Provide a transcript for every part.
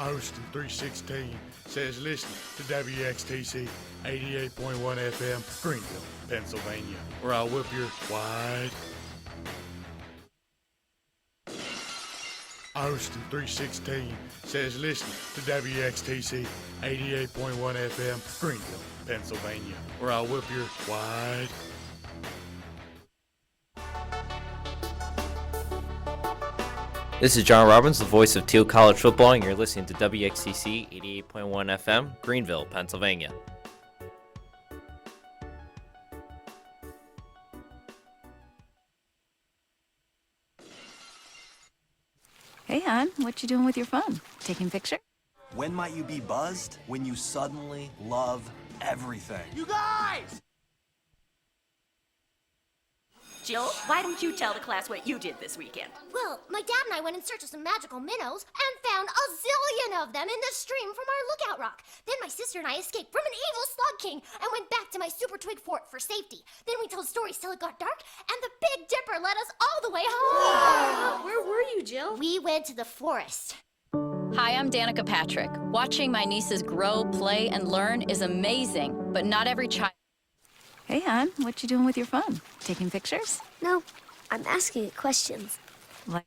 Austin 316 says listen to WXTC 88.1 FM, Greenville, Pennsylvania, where I'll whip your wide. Austin 316 says listen to WXTC 88.1 FM, Greenville, Pennsylvania, where I'll whip your wide. This is John Robbins, the voice of Thiel College football, and you're listening to WXCC 88.1 FM, Greenville, Pennsylvania. Hey, hon, what you doing with your phone? Taking pictures? When might you be buzzed? When you suddenly love everything. You guys! Jill, why don't you tell the class what you did this weekend? Well, my dad and I went in search of some magical minnows and found a zillion of them in the stream from our lookout rock. Then my sister and I escaped from an evil slug king and went back to my super twig fort for safety. Then we told stories till it got dark, and the Big Dipper led us all the way home. Where were you, Jill? We went to the forest. Hi, I'm Danica Patrick. Watching my nieces grow, play, and learn is amazing, but not every child. Hey, hon, what you doing with your phone? Taking pictures? No, I'm asking it questions. Like.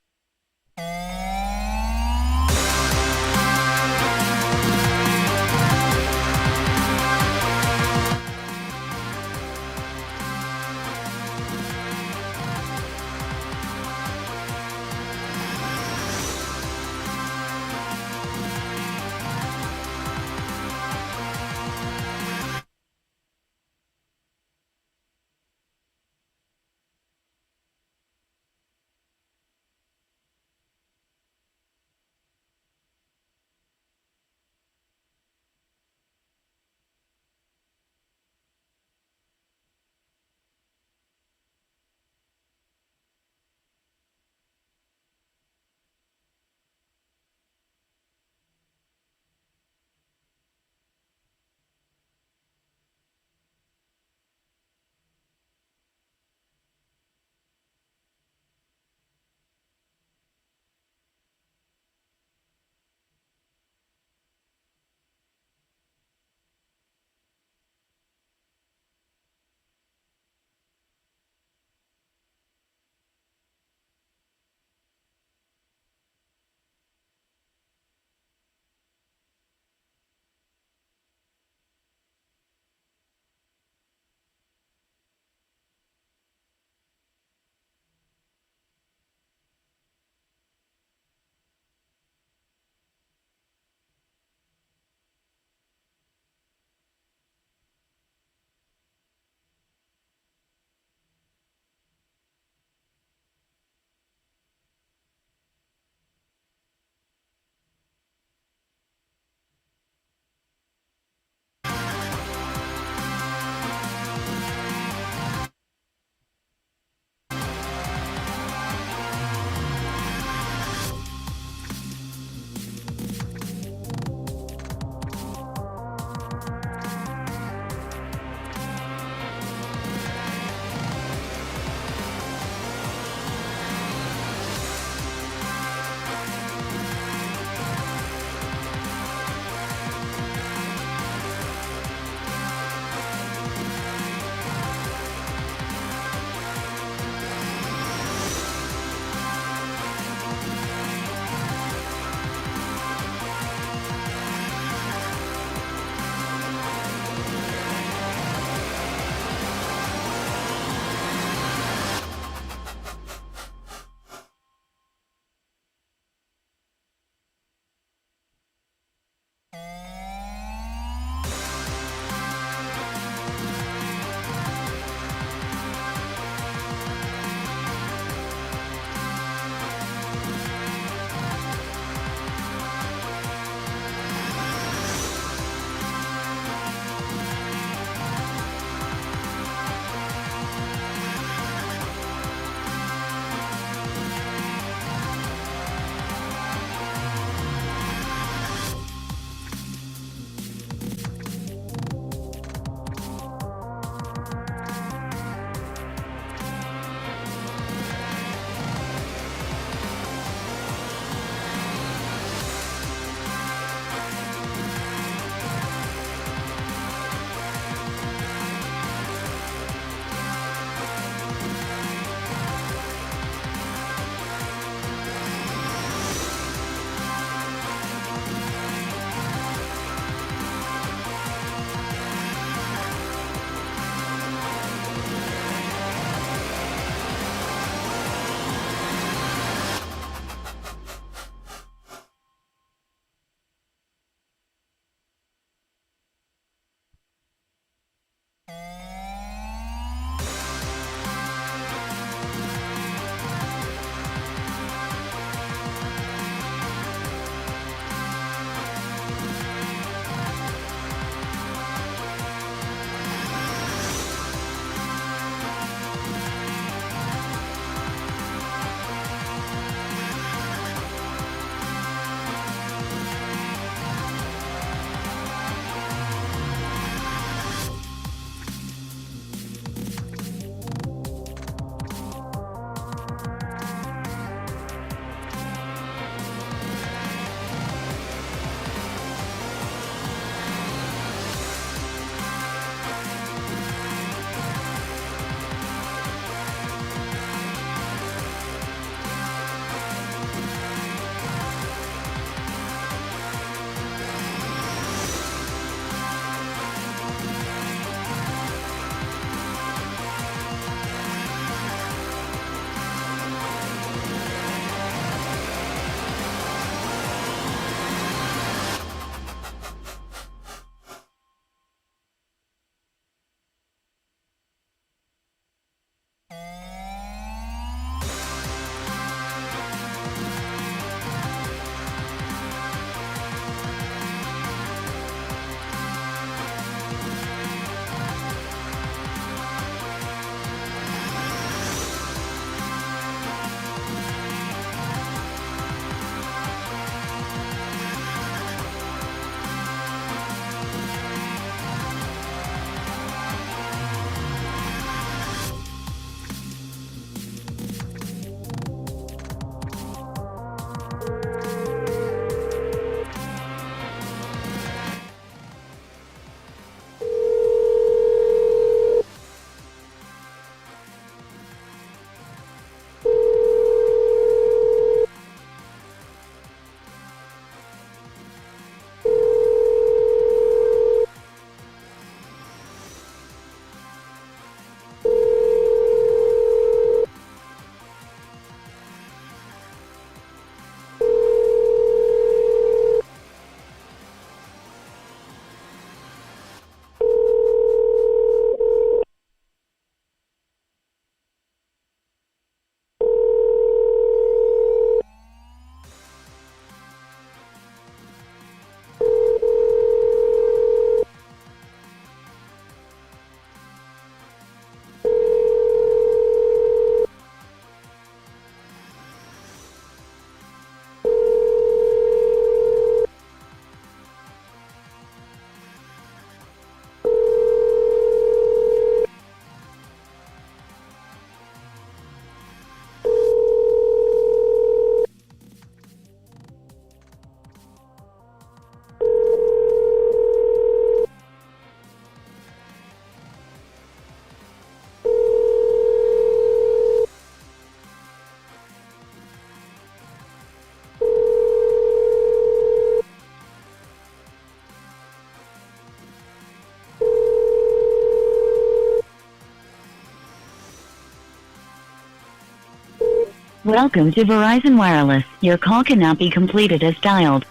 Welcome to Verizon Wireless. Your call cannot be completed as dialed.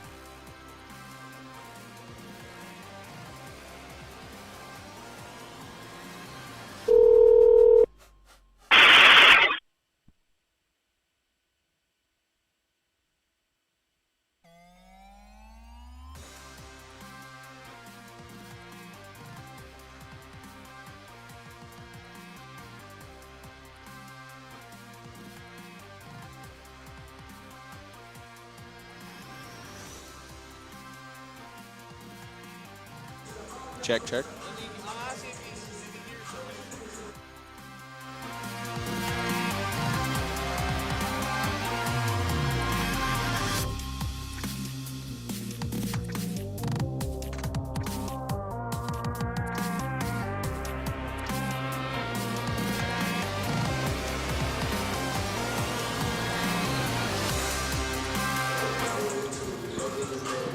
Check, check.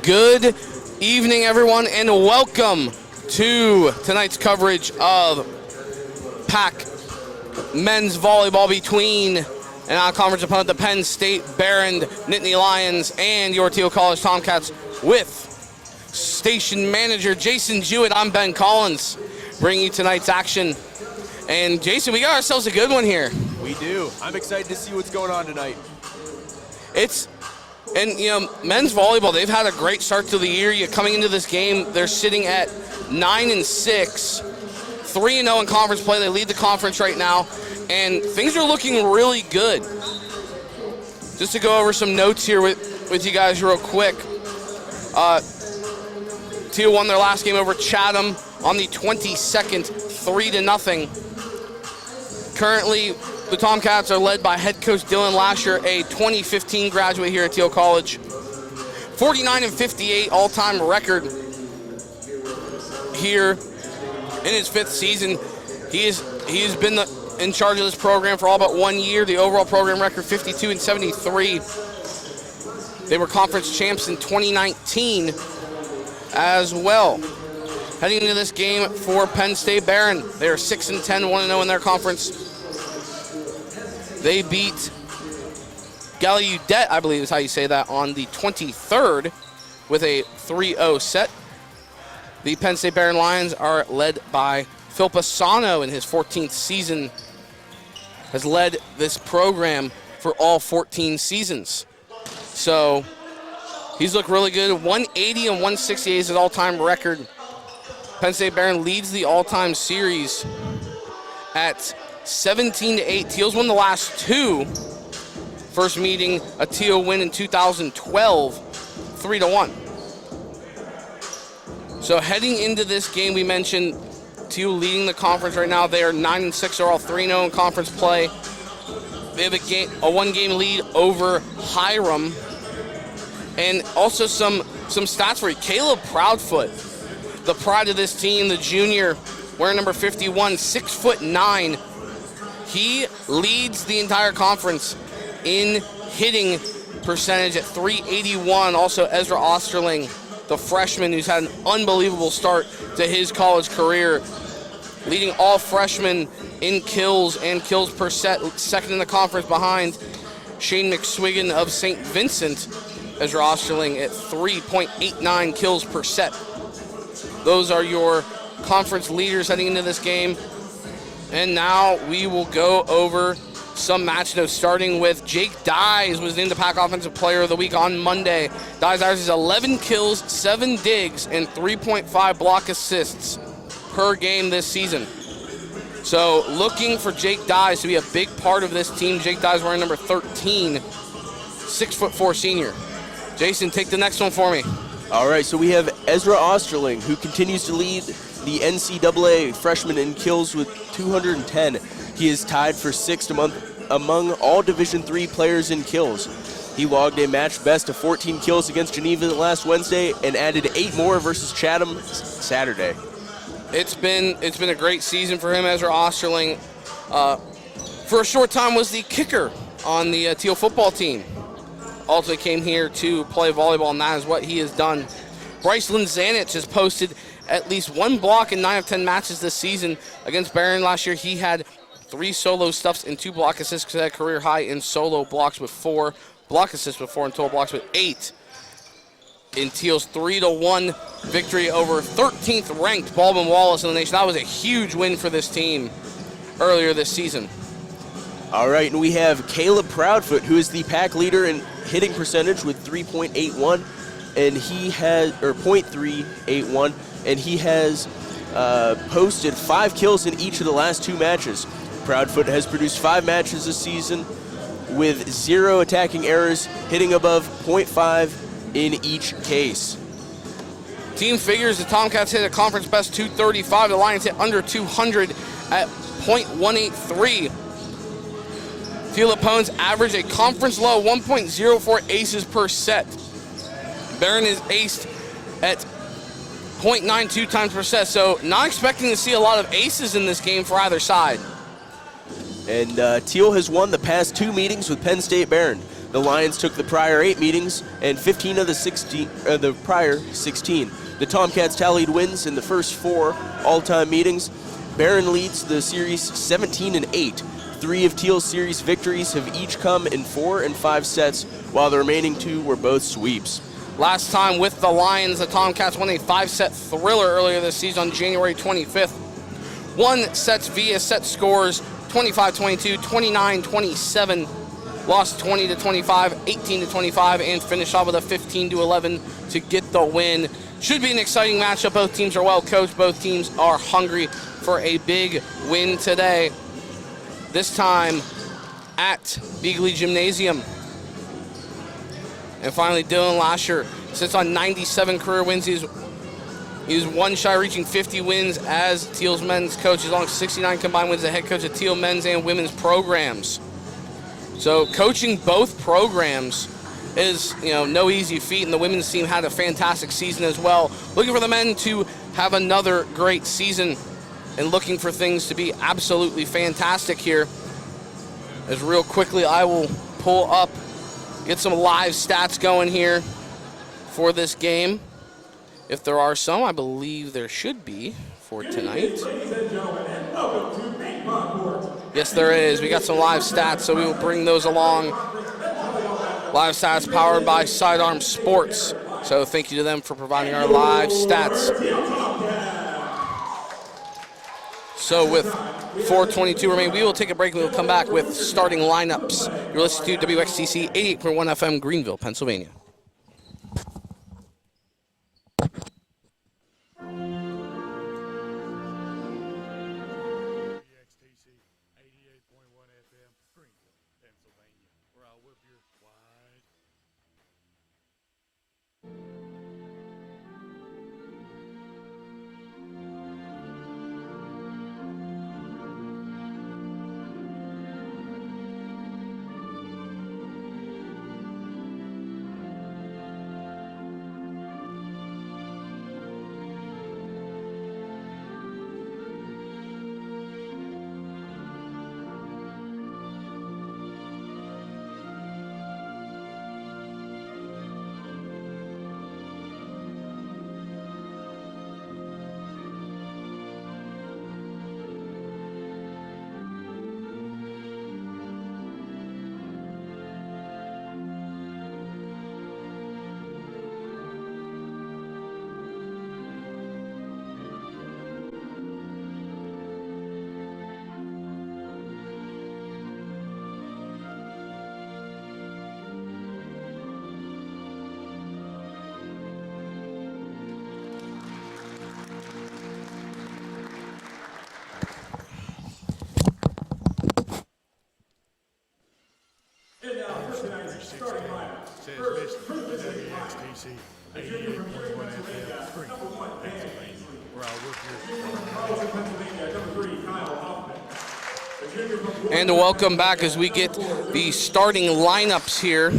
Good evening, everyone, and welcome to tonight's coverage of PAC men's volleyball between an out-conference opponent, the Penn State Brehrend Nittany Lions, and your Thiel College Tomcats, with station manager Jason Jewett. I'm Ben Collins, bringing you tonight's action. And Jason, we got ourselves a good one here. We do. I'm excited to see what's going on tonight. Men's volleyball, they've had a great start to the year. Coming into this game, they're sitting at 9-6, 3-0 in conference play. They lead the conference right now, and things are looking really good. Just to go over some notes here with you guys real quick. Thiel won their last game over Chatham on the 22nd, 3-0. Currently, the Tomcats are led by head coach Dylan Lasher, a 2015 graduate here at Thiel College. 49-58 all-time record here in his 5th season. He has been in charge of this program for all but 1 year. The overall program record 52-73. They were conference champs in 2019 as well. Heading into this game for Penn State Brehrend, they are 6-10, 1-0 in their conference. They beat Gallaudet, I believe is how you say that, on the 23rd with a 3-0 set. The Penn State Brehrend Lions are led by Phil Pisano in his 14th season, has led this program for all 14 seasons. So he's looked really good. 180 and 168 is his all-time record. Penn State Brehrend leads the all-time series at 17-8. Thiel's won the last two. First meeting, a Thiel win in 2012, 3-1. So heading into this game, we mentioned Thiel leading the conference right now. They are 9-6. They're all 3-0 in conference play. They have a one-game lead over Hiram. And also some stats for you. Caleb Proudfoot, the pride of this team, the junior, wearing number 51, 6'9". He leads the entire conference in hitting percentage at .381. Also, Ezra Osterling, the freshman who's had an unbelievable start to his college career, leading all freshmen in kills and kills per set, second in the conference behind Shane McSwiggan of St. Vincent. Ezra Osterling at 3.89 kills per set. Those are your conference leaders heading into this game. And now we will go over some match notes, starting with Jake Dyes was named the PAC Offensive Player of the Week on Monday. Dyes averages 11 kills, 7 digs, and 3.5 block assists per game this season. So looking for Jake Dyes to be a big part of this team. Jake Dyes wearing number 13, 6'4" senior. Jason, take the next one for me. All right, so we have Ezra Osterling, who continues to lead the NCAA freshman in kills with 210. He is tied for 6th among all Division III players in kills. He logged a match best of 14 kills against Geneva last Wednesday and added 8 more versus Chatham Saturday. It's been a great season for him. Ezra Osterling, for a short time, was the kicker on the Thiel football team. Ultimately came here to play volleyball, and that is what he has done. Bryce Linzanich has posted at least 1 block in 9 of 10 matches this season. Against Brehrend last year, he had 3 solo stuffs and 2 block assists because he had career high in solo blocks with 4, block assists with 4, and total blocks with 8. In Thiel's 3-1 victory over 13th ranked Baldwin Wallace in the nation. That was a huge win for this team earlier this season. All right, and we have Caleb Proudfoot, who is the pack leader in hitting percentage with 3.81, and he has, or .381, and he has posted 5 kills in each of the last 2 matches. Proudfoot has produced 5 matches this season with 0 attacking errors, hitting above .5 in each case. Team figures, the Tomcats hit a conference best 235. The Lions hit under 200 at .183. Thiel opponents average a conference low 1.04 aces per set. Brehrend is aced at .92 times per set, so not expecting to see a lot of aces in this game for either side. And Thiel has won the past 2 meetings with Penn State Brehrend. The Lions took the prior 8 meetings and 15 of the prior 16. The Tomcats tallied wins in the first 4 all-time meetings. Brehrend leads the series 17-8. 3 of Thiel's series victories have each come in 4 and 5 sets, while the remaining 2 were both sweeps. Last time with the Lions, the Tomcats won a 5-set thriller earlier this season on January 25th. 1 sets via set scores 25-22, 29-27. Lost 20-25, 18-25, and finished off with a 15-11 to get the win. Should be an exciting matchup. Both teams are well coached. Both teams are hungry for a big win today. This time at Beagley Gymnasium. And finally, Dylan Lasher sits on 97 career wins. He's 1 shy reaching 50 wins as Thiel's men's coach. He's on 69 combined wins as the head coach of Thiel men's and women's programs. So coaching both programs is, no easy feat, and the women's team had a fantastic season as well. Looking for the men to have another great season and looking for things to be absolutely fantastic here. As real quickly, I will pull up, get some live stats going here for this game. If there are some, I believe there should be for tonight. Yes, there is. We got some live stats, so we will bring those along. Live stats powered by Sidearm Sports. So thank you to them for providing our live stats. So with 4:22 remaining, we will take a break and we will come back with starting lineups. You're listening to WXTC 88.1 FM, Greenville, Pennsylvania. And welcome back as we get the starting lineups here.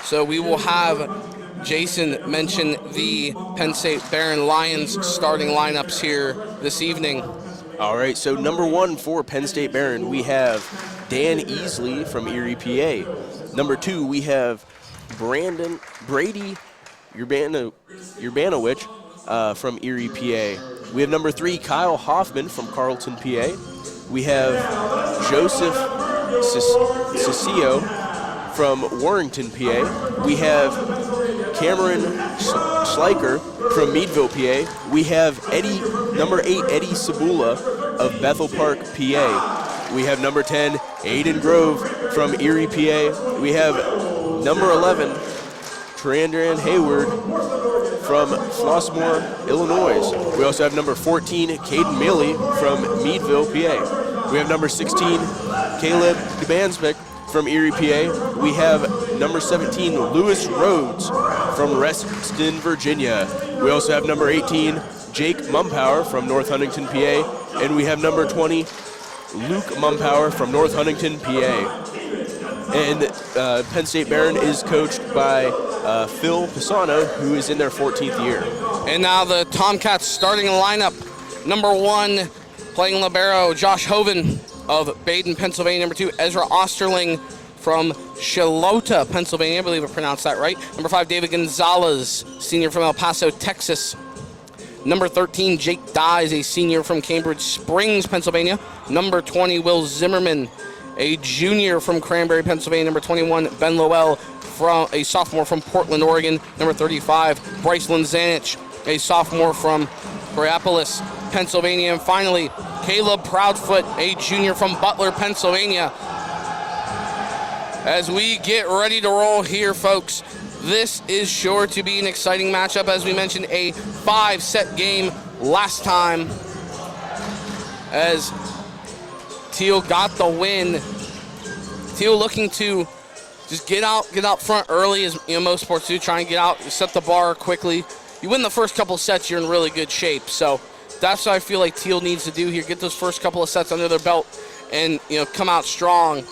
So we will have Jason mention the Penn State Brehrend Lions starting lineups here this evening. All right, so number 1 for Penn State Brehrend, we have Dan Easley from Erie, PA. Number 2, we have Brady Urbanowicz from Erie, PA. We have number 3, Kyle Hoffman from Carleton, PA. We have Joseph Ciccio from Warrington, PA. We have Cameron Schleicher from Meadville, PA. We have number 8, Eddie Sabula of Bethel Park, PA. We have number 10, Aiden Grove from Erie, PA. We have number 11, Trandran Hayward from Flossmoor, Illinois. We also have number 14, Caden Milley from Meadville, PA. We have number 16, Caleb Gabansbeck from Erie, PA. We have number 17, Lewis Rhodes from Reston, Virginia. We also have number 18, Jake Mumpower from North Huntington, PA. And we have number 20, Luke Mumpower from North Huntington, PA. And Penn State Brehrend is coached by Phil Pisano, who is in their 14th year. And now the Tomcats starting lineup. Number 1, playing libero, Josh Hoven of Baden, Pennsylvania. Number 2, Ezra Osterling from Shalota, Pennsylvania. I believe I pronounced that right. Number 5, David Gonzalez, senior from El Paso, Texas. Number 13, Jake Dyes, a senior from Cambridge Springs, Pennsylvania. Number 20, Will Zimmerman, a junior from Cranberry, Pennsylvania. Number 21, Ben Lowell, a sophomore from Portland, Oregon. Number 35, Bryce Linzanich, a sophomore from Coraopolis, Pennsylvania. And finally, Caleb Proudfoot, a junior from Butler, Pennsylvania. As we get ready to roll here, folks, this is sure to be an exciting matchup. As we mentioned, a 5-set game last time, as Thiel got the win. Thiel looking to just get out front early, as most sports do. Try and get out, set the bar quickly. You win the first couple sets, you're in really good shape. So that's what I feel like Thiel needs to do here. Get those first couple of sets under their belt, and come out strong,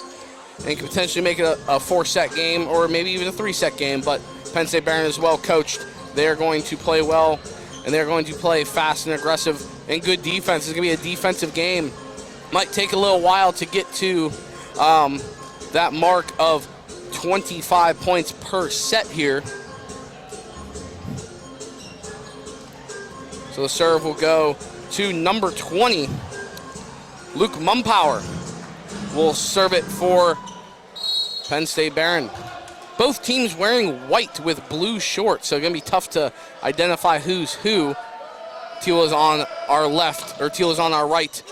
and potentially make it a 4-set game, or maybe even a 3-set game. But Penn State Brehrend is well coached. They're going to play well, and they're going to play fast and aggressive and good defense. It's going to be a defensive game. Might take a little while to get to that mark of 25 points per set here. So the serve will go to number 20, Luke Mumpower. Will serve it for Penn State Brehrend. Both teams wearing white with blue shorts, so it's going to be tough to identify who's who. Thiel is on our left, or Thiel is on our right.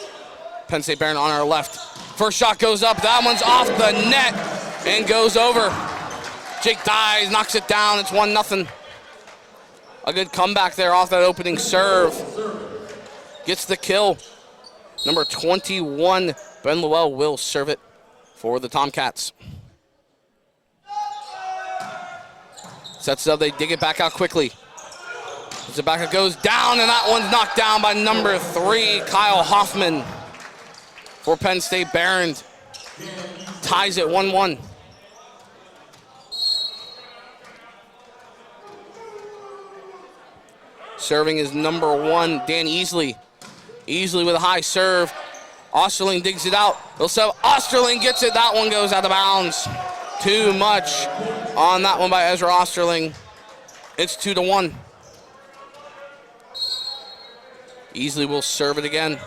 Penn State Brehrend on our left. First shot goes up. That one's off the net and goes over. Jake Dyes knocks it down. It's 1-0. A good comeback there off that opening serve. Gets the kill. Number 21, Ben Lowell, will serve it for the Tomcats. Sets it up. They dig it back out quickly. As it back, it goes down, and that one's knocked down by number 3, Kyle Hoffman, for Penn State Brehrend. Ties it 1-1. Serving is number 1, Dan Easley. Easley with a high serve. Osterling digs it out. He'll serve. Osterling gets it. That one goes out of bounds. Too much on that one by Ezra Osterling. It's 2-1. Easley will serve it again.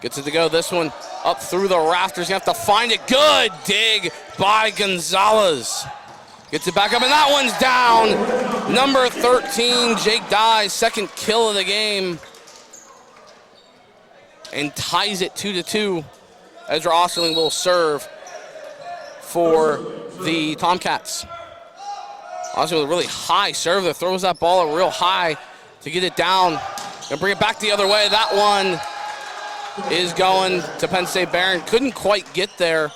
Gets it to go. This one up through the rafters. You have to find it. Good dig by Gonzalez. Gets it back up, and that one's down. Number 13, Jake Dyes, second kill of the game. And ties it 2-2. Ezra Osterling will serve for the Tomcats. Osterling with a really high serve that throws that ball real high to get it down. And bring it back the other way. That one is going to Penn State Brehrend. Couldn't quite get there.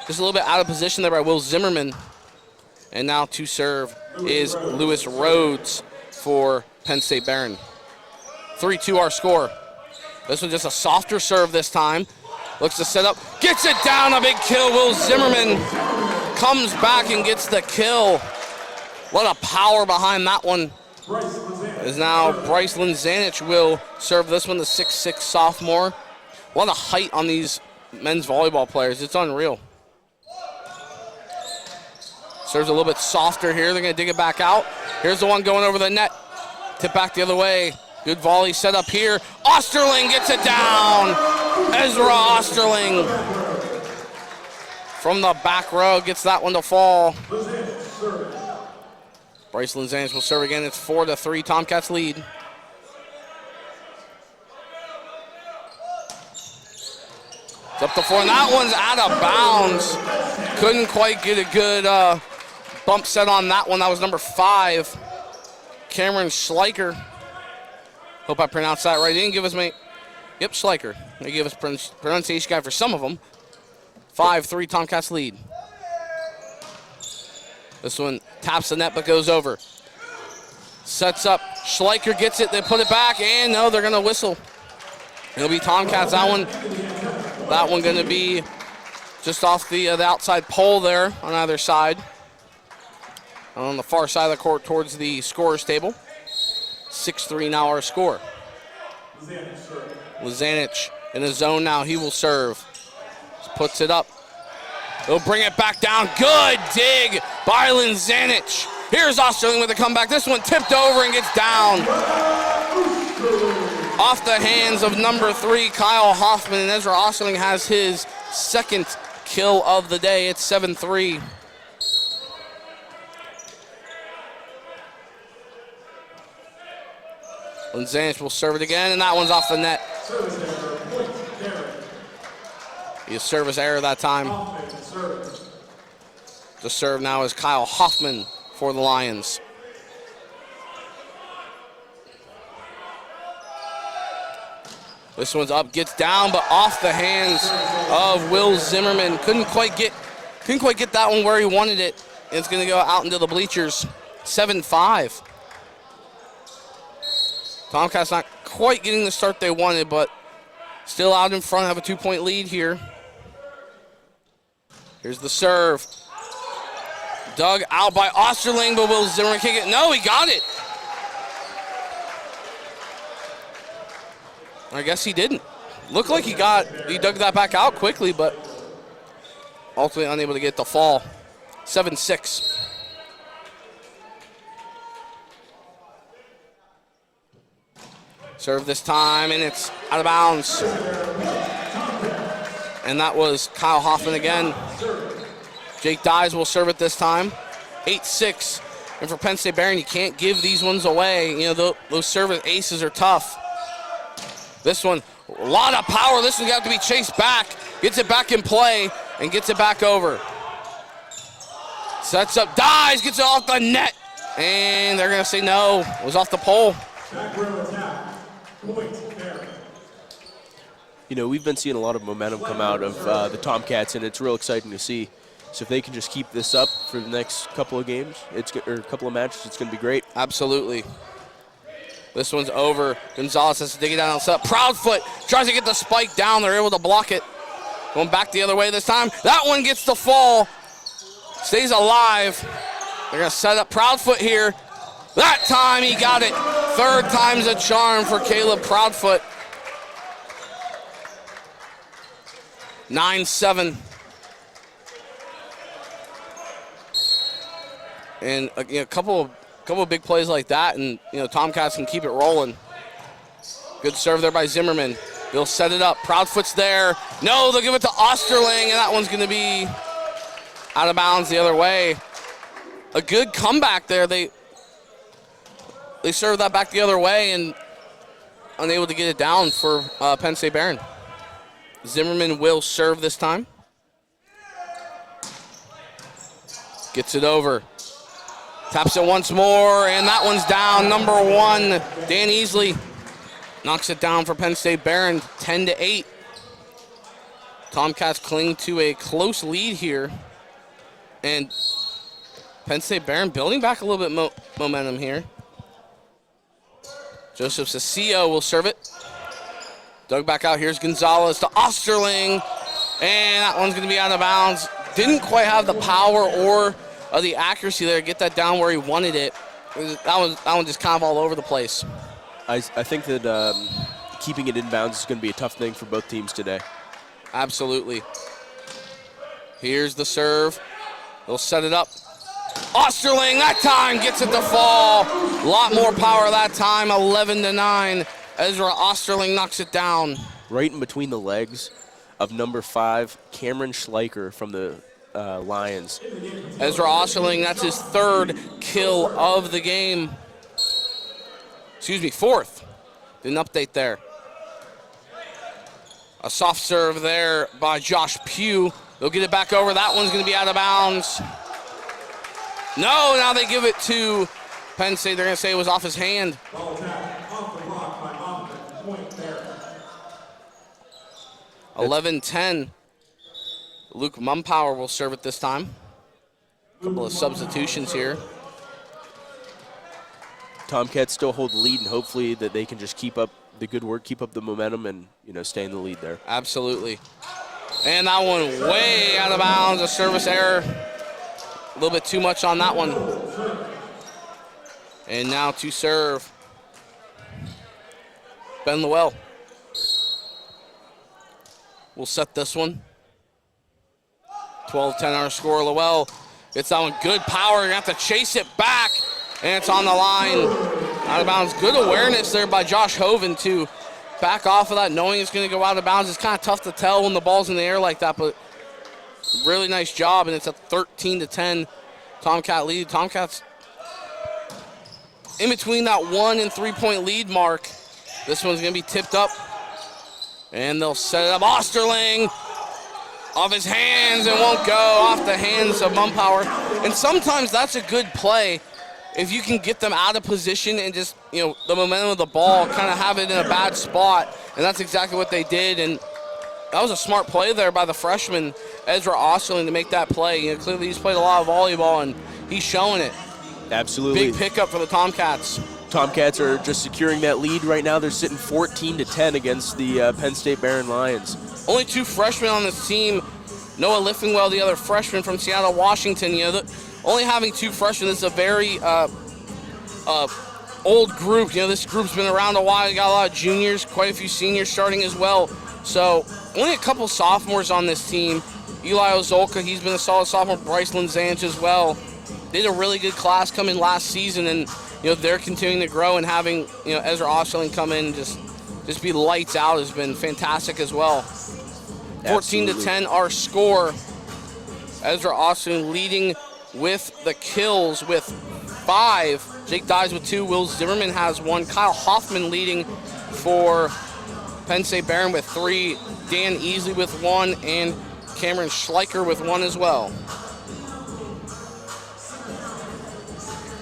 Just a little bit out of position there by Will Zimmerman. And now to serve is Lewis Rhodes for Penn State Brehrend. 3-2 our score. This one's just a softer serve this time. Looks to set up, gets it down, a big kill. Will Zimmerman comes back and gets the kill. What a power behind that one. Is now Bryce Linzanich will serve this one, the 6'6" sophomore. What a height on these men's volleyball players. It's unreal. Serves a little bit softer here. They're going to dig it back out. Here's the one going over the net. Tip back the other way. Good volley set up here. Osterling gets it down. Ezra Osterling from the back row gets that one to fall. Bryce Linzanich will serve again. It's 4-3. Tomcats lead. It's up to 4, and that one's out of bounds. Couldn't quite get a good bump set on that one. That was number 5, Cameron Schleicher. Hope I pronounced that right. He didn't give us me. Yep, Schleicher. They gave us pronunciation guide for some of them. 5-3, Tomcats lead. This one taps the net but goes over. Sets up. Schleicher gets it. They put it back, and no, they're going to whistle. It'll be Tomcats. That one going to be just off the outside pole there on either side. On the far side of the court towards the scorer's table. 6-3 now our score. Linzanich in the zone now. He will serve. Just puts it up. He'll bring it back down. Good dig by Linzanich. Here's Osterling with a comeback. This one tipped over and gets down. Off the hands of number 3, Kyle Hoffman, and Ezra Osterling has his second kill of the day. It's 7-3. Linzanich will serve it again, and that one's off the net. A service error that time. The serve now is Kyle Hoffman for the Lions. This one's up, gets down, but off the hands of Will Zimmerman. Couldn't quite get that one where he wanted it. It's going to go out into the bleachers. 7-5. Tomcats not quite getting the start they wanted, but still out in front, have a 2-point lead here. Here's the serve. Dug out by Osterling, but Will Zimmerman kick it? No, he got it. I guess he didn't. Looked like he dug that back out quickly, but ultimately unable to get the fall. 7-6. Serve this time, and it's out of bounds. And that was Kyle Hoffman again. Jake Dyes will serve it this time. 8-6. And for Penn State Brehrend, you can't give these ones away. You know, those service aces are tough. This one, a lot of power. This one's got to be chased back. Gets it back in play and gets it back over. Sets up, Dyes, gets it off the net. And they're going to say no. It was off the pole. You know, we've been seeing a lot of momentum come out of the Tomcats, and it's real exciting to see. So if they can just keep this up for the next couple of games, or couple of matches, it's going to be great. Absolutely. This one's over. Gonzalez has to dig it down outside. Proudfoot tries to get the spike down. They're able to block it. Going back the other way this time. That one gets the fall. Stays alive. They're going to set up Proudfoot here. That time he got it. Third time's a charm for Caleb Proudfoot. 9-7. And a couple of big plays like that, and Tomcats can keep it rolling. Good serve there by Zimmerman. They'll set it up. Proudfoot's there. No, they'll give it to Osterling, and that one's going to be out of bounds the other way. A good comeback there. They served that back the other way and unable to get it down for Penn State Brehrend. Zimmerman will serve this time. Gets it over. Taps it once more, and that one's down. Number 1, Dan Easley knocks it down for Penn State Brehrend, 10-8. Tomcats cling to a close lead here, and Penn State Brehrend building back a little bit momentum here. Joseph Cecilio will serve it. Dug back out. Here's Gonzalez to Osterling, and that one's going to be out of bounds. Didn't quite have the power or the accuracy there to get that down where he wanted it. That one just kind of all over the place. I think that keeping it inbounds is going to be a tough thing for both teams today. Absolutely. Here's the serve. They'll set it up. Osterling that time gets it to fall. A lot more power that time, 11-9. Ezra Osterling knocks it down. Right in between the legs of number 5, Cameron Schleicher from the Lions. Ezra Osterling, that's his 3rd kill of the game. Excuse me, 4th. Didn't update there. A soft serve there by Josh Pugh. They'll get it back over. That one's going to be out of bounds. No, now they give it to Penn State. They're going to say it was off his hand. 11-10. Luke Mumpower will serve it this time. A couple of substitutions here. Tomcats still hold the lead, and hopefully that they can just keep up the good work, keep up the momentum, and stay in the lead there. Absolutely. And that one way out of bounds, a service error. A little bit too much on that one. And now to serve Ben Llewell. We'll set this one. 12-10 our score. Llewell gets that one. Good power. You're going to have to chase it back. And it's on the line. Out of bounds. Good awareness there by Josh Hoven to back off of that, knowing it's going to go out of bounds. It's kind of tough to tell when the ball's in the air like that, but really nice job. And it's a 13-10 Tomcat lead. Tomcats in between that 1 and 3 point lead mark. This one's going to be tipped up. And they'll set it up. Osterling off his hands and won't go off the hands of Mumpower. And sometimes that's a good play if you can get them out of position and just, the momentum of the ball, kind of have it in a bad spot. And that's exactly what they did. And that was a smart play there by the freshman, Ezra Osterling, to make that play. Clearly he's played a lot of volleyball, and he's showing it. Absolutely. Big pickup for the Tomcats. Tomcats are just securing that lead right now. They're sitting 14-10 against the Penn State Brehrend Lions. Only 2 freshmen on this team. Noah Liffingwell, the other freshman from Seattle, Washington. Only having 2 freshmen, this is a very old group. This group's been around a while. You got a lot of juniors, quite a few seniors starting as well. So only a couple sophomores on this team. Eli Ozolka, he's been a solid sophomore. Bryce Linzanch as well. They had a really good class come in last season, and they're continuing to grow, and having Ezra Osterling come in and just be lights out has been fantastic as well. 14-10 our score. Ezra Osterling leading with the kills with 5. Jake Dyes with 2. Will Zimmerman has 1. Kyle Hoffman leading for Penn State Brehrend with 3. Dan Easley with 1, and Cameron Schleicher with 1 as well.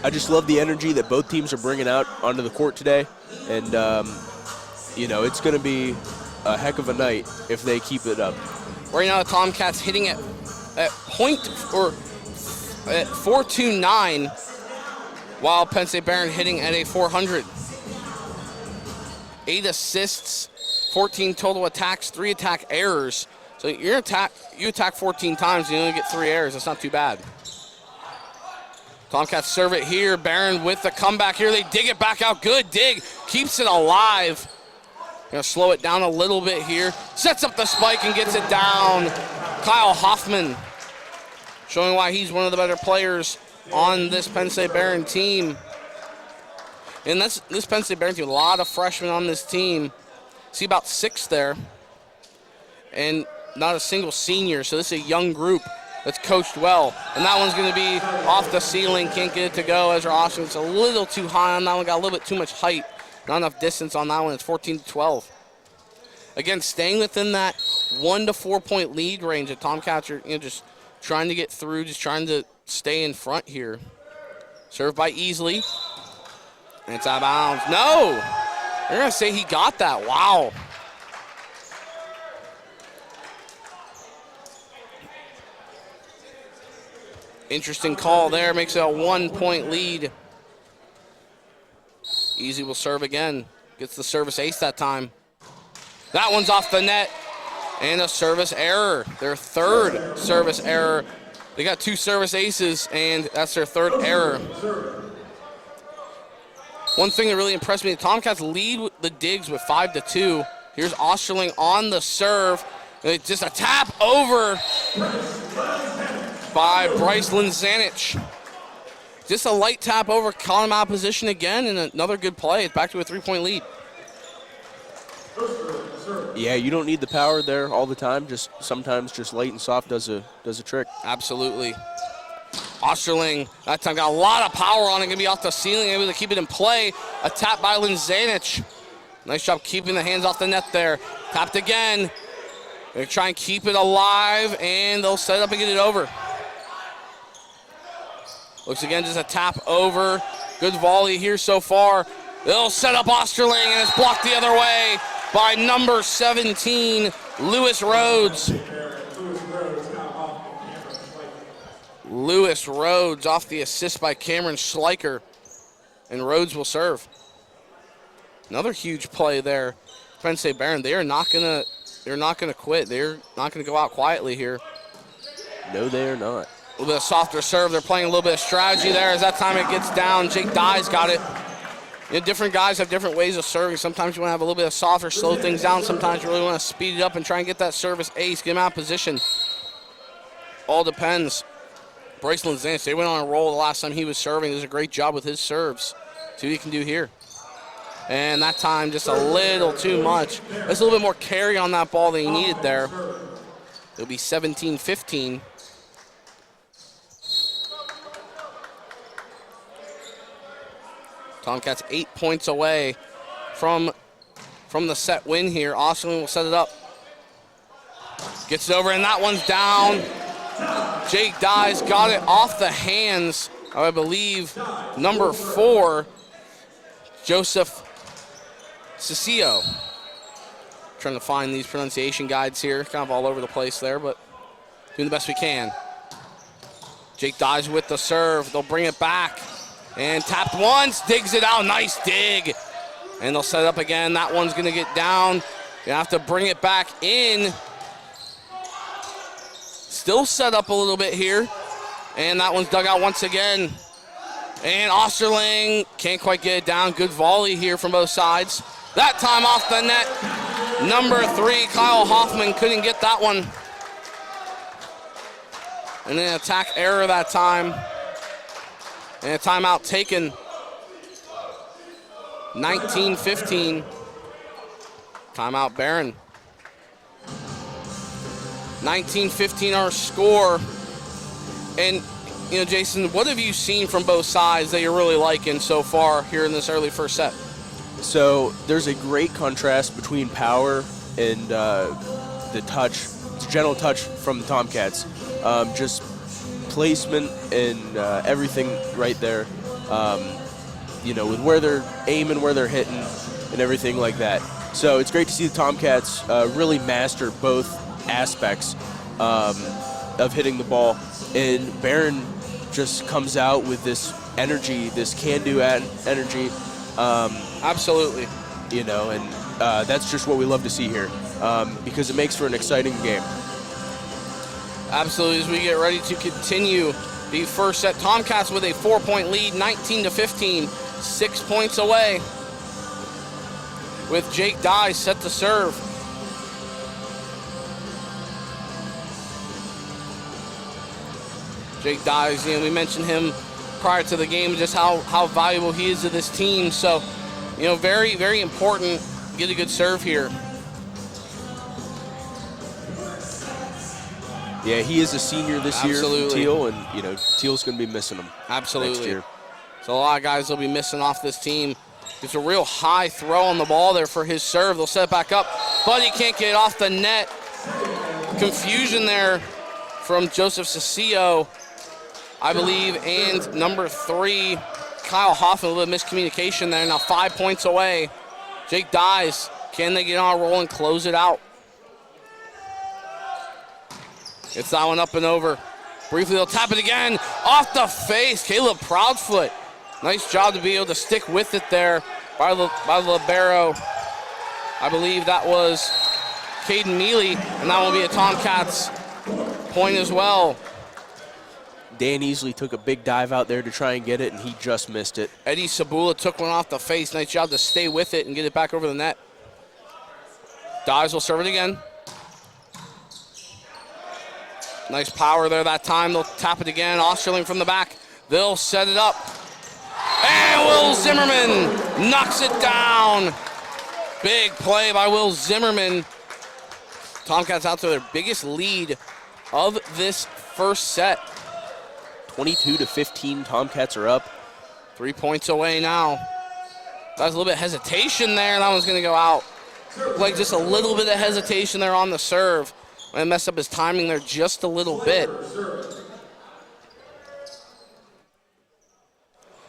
I just love the energy that both teams are bringing out onto the court today. And, it's going to be a heck of a night if they keep it up. Right now, the Tomcats hitting at point or at 429, while Penn State Brehrend hitting at a 400. 8 assists, 14 total attacks, 3 attack errors. So you attack 14 times, and you only get 3 errors. That's not too bad. Tomcats serve it here. Brehrend with the comeback here. They dig it back out. Good dig. Keeps it alive. Gonna slow it down a little bit here. Sets up the spike and gets it down. Kyle Hoffman showing why he's one of the better players on this Penn State Brehrend team. And this Penn State Brehrend team, a lot of freshmen on this team. See about 6 there. And not a single senior, so this is a young group that's coached well. And that one's going to be off the ceiling. Can't get it to go. Ezra Austin, it's a little too high on that one. Got a little bit too much height. Not enough distance on that one. It's 14-12. Again, staying within that 1 to 4 point lead range. The Tomcats are just trying to get through, just trying to stay in front here. Served by Easley. And it's out of bounds. No! They're going to say he got that. Wow. Interesting call there. Makes it a 1 point lead. Easy will serve again. Gets the service ace that time. That one's off the net. And a service error. Their 3rd service error. They got 2 service aces, and that's their 3rd error. One thing that really impressed me, the Tomcats lead the digs with 5-2. Here's Osterling on the serve. And it's just a tap over by Bryce Linzanich. Just a light tap over, caught him out of position again, and another good play. It's back to a 3-point lead. Yeah, you don't need the power there all the time. Just sometimes just light and soft does a trick. Absolutely. Osterling, that time got a lot of power on it, gonna be off the ceiling, able to keep it in play. A tap by Linzanich. Nice job keeping the hands off the net there. Tapped again. They try and keep it alive, and they'll set it up and get it over. Looks again, just a tap over. Good volley here so far. They'll set up Osterling, and it's blocked the other way by number 17, Lewis Rhodes. Lewis Rhodes off the assist by Cameron Schleicher, and Rhodes will serve. Another huge play there. Penn State Brehrend, they're not gonna quit. They're not gonna go out quietly here. No, they are not. A little bit of softer serve. They're playing a little bit of strategy there. As that time it gets down, Jake Dye's got it. You know, different guys have different ways of serving. Sometimes you want to have a little bit of softer, slow things down. Sometimes you really want to speed it up and try and get that service ace, get him out of position. All depends. Bryce Linzanich, they went on a roll the last time he was serving. Does a great job with his serves. See what he can do here. And that time just a little too much. There's a little bit more carry on that ball than he needed there. It'll be 17-15. Tomcats 8 points away from the set win here. Osterling will set it up. Gets it over, and that one's down. Jake Dye's got it off the hands, I believe, number 4, Joseph Ciccio. Trying to find these pronunciation guides here. Kind of all over the place there, but doing the best we can. Jake Dye's with the serve. They'll bring it back. And tapped once, digs it out, nice dig. And they'll set it up again. That one's gonna get down. Gonna have to bring it back in. Still set up a little bit here. And that one's dug out once again. And Osterling can't quite get it down. Good volley here from both sides. That time off the net. Number 3, Kyle Hoffman couldn't get that one. And an attack error that time. And a timeout taken. 19-15. Timeout Brehrend. 19-15 our score. And, you know, Jason, what have you seen from both sides that you're really liking so far here in this early first set? So there's a great contrast between power and the touch, the general touch from the Tomcats. Just placement and everything right there, you know, with where they're aiming, where they're hitting, and everything like that. So it's great to see the Tomcats really master both aspects of hitting the ball. And Brehrend just comes out with this energy, this can-do energy. Absolutely. You know, and that's just what we love to see here because it makes for an exciting game. Absolutely, as we get ready to continue the first set. Tomcats with a 4-point lead, 19-15, 6 points away. With Jake Dye set to serve. Jake Dye, you know, we mentioned him prior to the game, just how valuable he is to this team. So, you know, very, very important. Get a good serve here. Yeah, he is a senior this year, Thiel, and, you know, Thiel's going to be missing him. Absolutely. Next year. So a lot of guys will be missing off this team. It's a real high throw on the ball there for his serve. They'll set it back up, but he can't get it off the net. Confusion there from Joseph Ciccio, I believe, and number 3, Kyle Hoffman. A little bit of miscommunication there. Now 5 points away. Jake Dyes. Can they get on a roll and close it out? It's that one up and over. Briefly, they'll tap it again. Off the face, Caleb Proudfoot. Nice job to be able to stick with it there by the libero. I believe that was Caden Mealy, and that will be a Tomcats point as well. Dan Easley took a big dive out there to try and get it, and he just missed it. Eddie Sabula took one off the face. Nice job to stay with it and get it back over the net. Dyes will serve it again. Nice power there that time. They'll tap it again. Osterling from the back. They'll set it up. And Will Zimmerman knocks it down. Big play by Will Zimmerman. Tomcats out to their biggest lead of this first set. 22-15, Tomcats are up. 3 points away now. That was a little bit of hesitation there. That one's going to go out. Like just a little bit of hesitation there on the serve. And messed up his timing there just a little bit.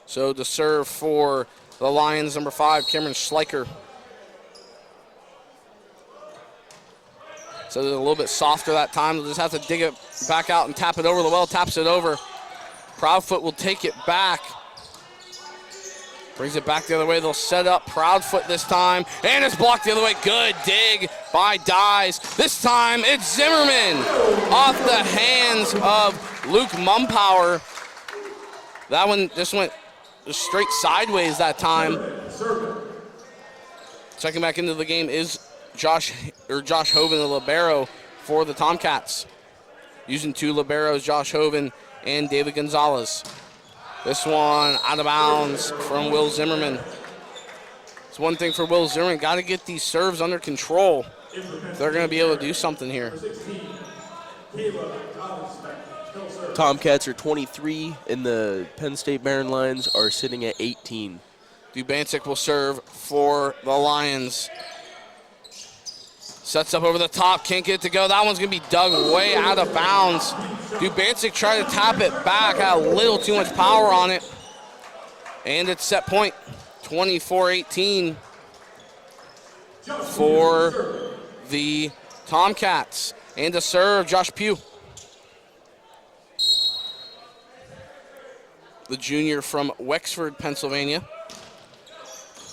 So the serve for the Lions, number 5, Cameron Schleicher. So they're a little bit softer that time. They'll just have to dig it back out and tap it over. The well taps it over. Proudfoot will take it back. Brings it back the other way. They'll set up Proudfoot this time. And it's blocked the other way. Good dig by Dyes. This time it's Zimmerman off the hands of Luke Mumpower. That one just went straight sideways that time. Checking back into the game is Josh Hoven, the libero for the Tomcats. Using 2 liberos, Josh Hoven and David Gonzalez. This one out of bounds from Will Zimmerman. It's one thing for Will Zimmerman, got to get these serves under control if they're going to be able to do something here. Tomcats are 23, and the Penn State Barron Lions are sitting at 18. Dubancic will serve for the Lions. Sets up over the top, can't get it to go. That one's going to be dug way out of bounds. Dubancic tried to tap it back, had a little too much power on it. And it's set point, 24-18 for the Tomcats. And to serve, Josh Pugh. The junior from Wexford, Pennsylvania.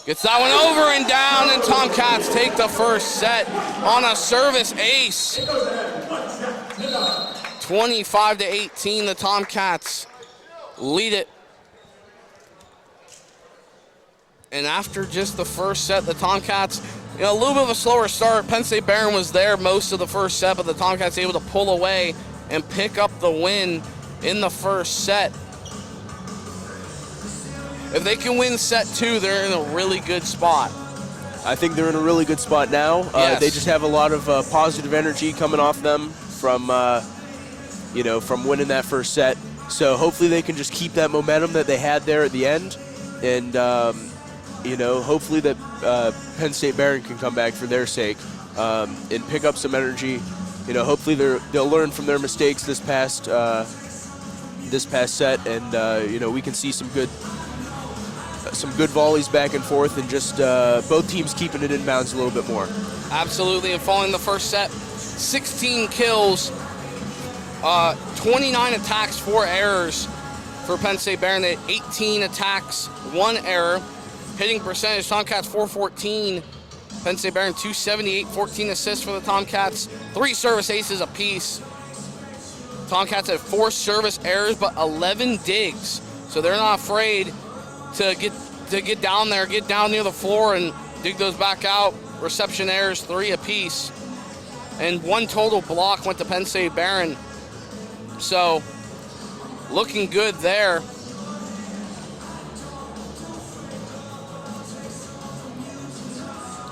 Gets that one over and down, and Tomcats take the first set on a service ace. 25-18, the Tomcats lead it. And after just the first set, the Tomcats, a little bit of a slower start. Penn State Barron was there most of the first set, but the Tomcats able to pull away and pick up the win in the first set. If they can win set 2, they're in a really good spot. I think they're in a really good spot now. Yes. They just have a lot of positive energy coming off them from winning that first set. So hopefully they can just keep that momentum that they had there at the end, and hopefully that Penn State Barron can come back for their sake and pick up some energy. Hopefully they'll learn from their mistakes this past set, and we can see some good volleys back and forth, and just both teams keeping it inbounds a little bit more. Absolutely, and following the first set, 16 kills, 29 attacks, 4 errors for Penn State Barron. They had 18 attacks, 1 error. Hitting percentage, Tomcats 414, Penn State Barron 278, 14 assists for the Tomcats, 3 service aces apiece. Tomcats had 4 service errors, but 11 digs, so they're not afraid to get down there, get down near the floor and dig those back out. Reception errors, 3 apiece. And 1 total block went to Penn State Barron. So, looking good there.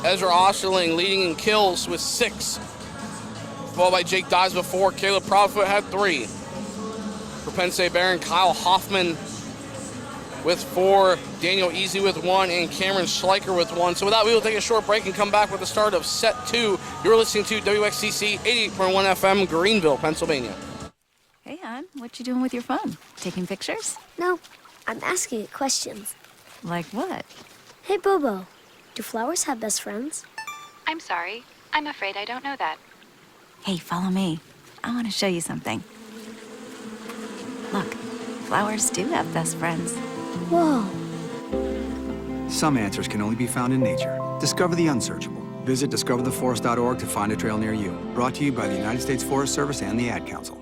Ezra Osterling leading in kills with 6. Followed by Jake Dyes with 4. Caleb Proudfoot had 3. For Penn State Barron, Kyle Hoffman with 4, Daniel Easy with 1, and Cameron Schleicher with 1. So with that, we will take a short break and come back with the start of set 2. You're listening to WXCC 88.1 FM, Greenville, Pennsylvania. Hey, hon, what you doing with your phone? Taking pictures? No, I'm asking it questions. Like what? Hey, Bobo, do flowers have best friends? I'm sorry. I'm afraid I don't know that. Hey, follow me. I want to show you something. Look, flowers do have best friends. Whoa. Some answers can only be found in nature. Discover the unsearchable. Visit discovertheforest.org to find a trail near you. Brought to you by the United States Forest Service and the Ad Council.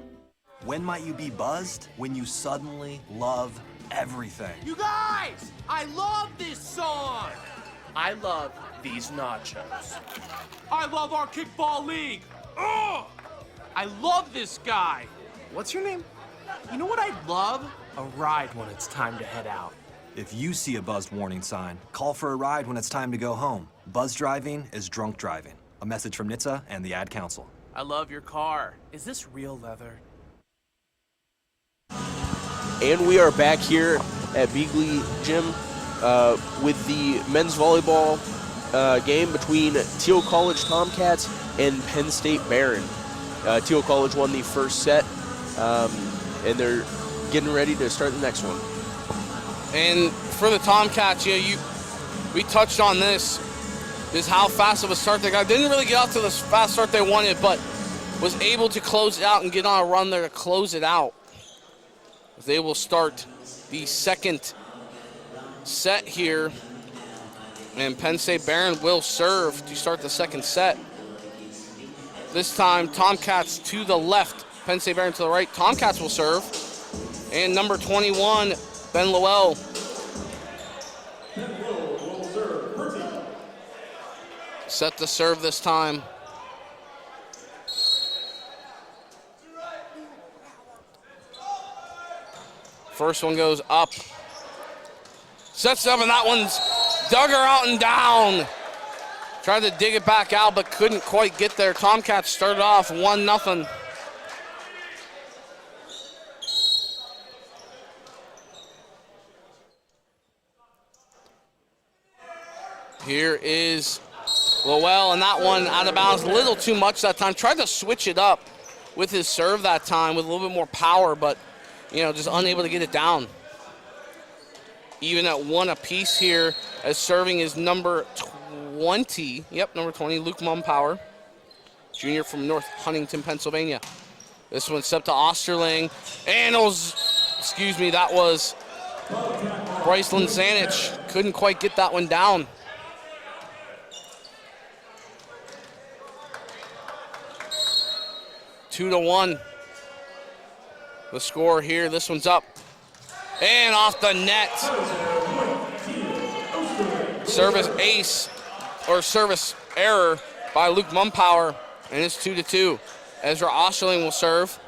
When might you be buzzed? When you suddenly love everything. You guys! I love this song! I love these nachos. I love our kickball league! Ugh! I love this guy. What's your name? You know what I'd love? A ride when it's time to head out. If you see a buzzed warning sign, call for a ride when it's time to go home. Buzz driving is drunk driving. A message from NHTSA and the Ad Council. I love your car. Is this real leather? And we are back here at Beagley Gym with the men's volleyball game between Thiel College Tomcats and Penn State Brehrend. Thiel College won the first set, and they're getting ready to start the next one. And for the Tomcats, we touched on this how fast of a start they got. Didn't really get out to the fast start they wanted, but was able to close it out and get on a run there to close it out. They will start the second set here, and Penn State Brehrend will serve to start the second set. This time, Tomcats to the left, Penn State Brehrend to the right. Tomcats will serve, and number 21, Ben Lowell. Set to serve this time. First one goes up. Sets up, and that one's dug her out and down. Tried to dig it back out, but couldn't quite get there. Tomcats started off 1-0. Here is Lowell, and that one out of bounds. A little too much that time. Tried to switch it up with his serve that time with a little bit more power, but just unable to get it down. Even at 1 apiece here, as serving is number 20. Yep, number 20, Luke Mumpower, junior from North Huntington, Pennsylvania. This one's set to Osterling, and that was Bryceland Zanich. Couldn't quite get that one down. Two to 1. The score here, this one's up. And off the net. Service ace, or service error by Luke Mumpower, and it's 2-2. Ezra Osterling will serve.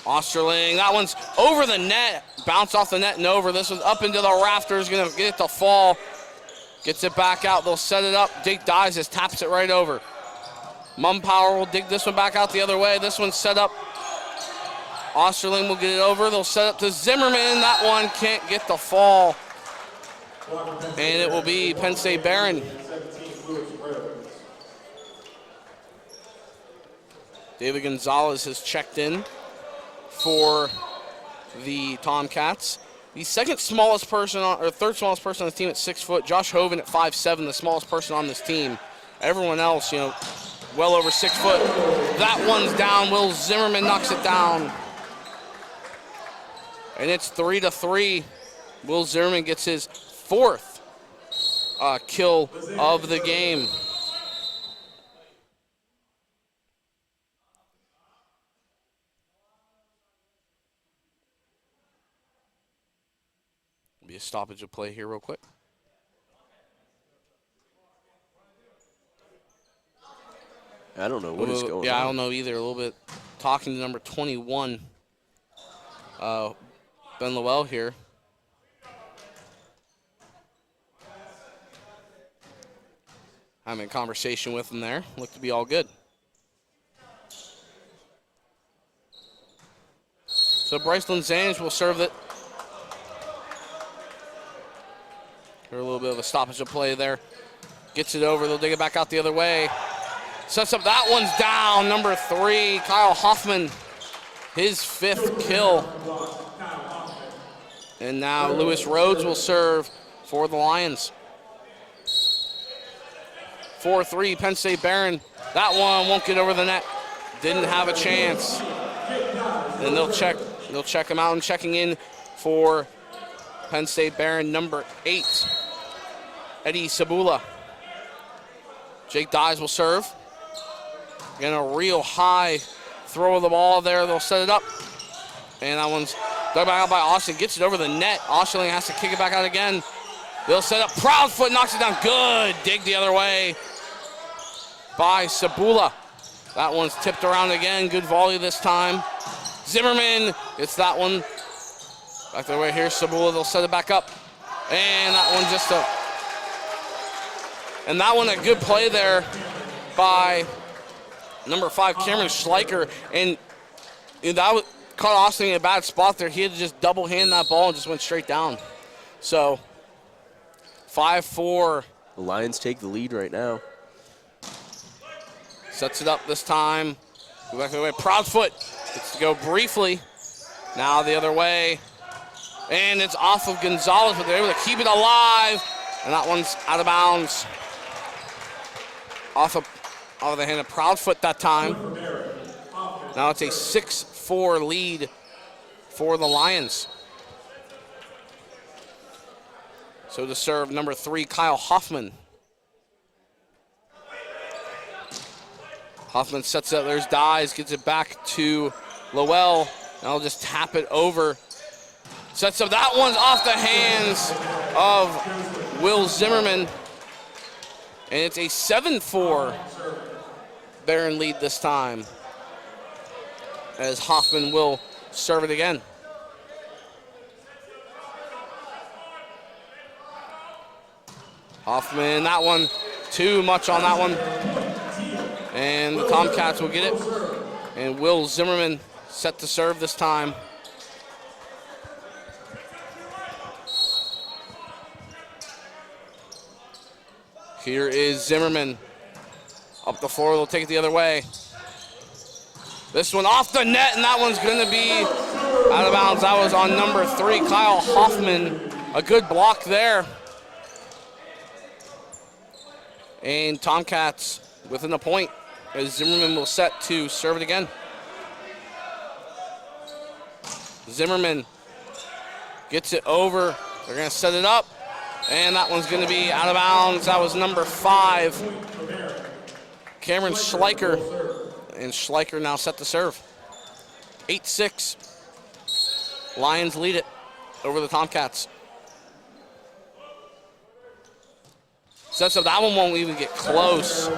Osterling, that one's over the net. Bounce off the net and over. This one's up into the rafters, gonna get it to fall. Gets it back out, they'll set it up. Jake Dyes just taps it right over. Mumpower will dig this one back out the other way. This one's set up. Osterling will get it over. They'll set up to Zimmerman. That one can't get the fall. And it will be Penn State Brehrend. David Gonzalez has checked in for the Tomcats. The second smallest person third smallest person on the team at 6 foot. Josh Hoven at 5'7", the smallest person on this team. Everyone else, well over 6 foot. That one's down. Will Zimmerman knocks it down. And it's 3-3. Will Zimmerman gets his 4th kill of the game. Be a stoppage of play here real quick. I don't know what is going on. Yeah, I don't know either. A little bit talking to number 21, Ben Lowell here. Having a conversation with him there. Looked to be all good. So Bryceland Zanich will serve it. Here a little bit of a stoppage of play there. Gets it over. They'll dig it back out the other way. Sets up, that one's down. Number 3, Kyle Hoffman, his 5th kill. And now Lewis Rhodes will serve for the Lions. 4-3, Penn State Brehrend. That one won't get over the net. Didn't have a chance. And they'll check him out, and checking in for Penn State Brehrend, number 8, Eddie Sabula. Jake Dyes will serve. Again, a real high throw of the ball there. They'll set it up. And that one's dug back out by Austin. Gets it over the net. Osterling has to kick it back out again. They'll set up. Proudfoot knocks it down. Good dig the other way by Sabula. That one's tipped around again. Good volley this time. Zimmerman gets that one. Back the way here, Sabula, they'll set it back up. And that one just and that one a good play there by number 5, Cameron Schleicher. And that was, caught Austin in a bad spot there. He had to just double hand that ball and just went straight down. So 5-4. The Lions take the lead right now. Sets it up this time. Go back the way. Proudfoot gets to go briefly. Now the other way. And it's off of Gonzalez, but they're able to keep it alive. And that one's out of bounds. Off of the hand of Proudfoot that time. Now it's a 6-4 lead for the Lions. So to serve, number 3, Kyle Hoffman. Hoffman sets it up. There's Dyes, gets it back to Lowell. And I'll just tap it over. Sets up. That one's off the hands of Will Zimmerman. And it's a 7-4 Brehrend lead this time, as Hoffman will serve it again. Hoffman, that one, too much on that one. And the Tomcats will get it. And Will Zimmerman set to serve this time. Here is Zimmerman. Up the floor, they'll take it the other way. This one off the net, and that one's going to be out of bounds. That was on number 3, Kyle Hoffman. A good block there. And Tomcats within a point, as Zimmerman will set to serve it again. Zimmerman gets it over. They're going to set it up. And that one's going to be out of bounds. That was number 5, Cameron Schleicher. And Schleicher now set to serve. 8-6. Lions lead it over the Tomcats. Sets up. That one won't even get close.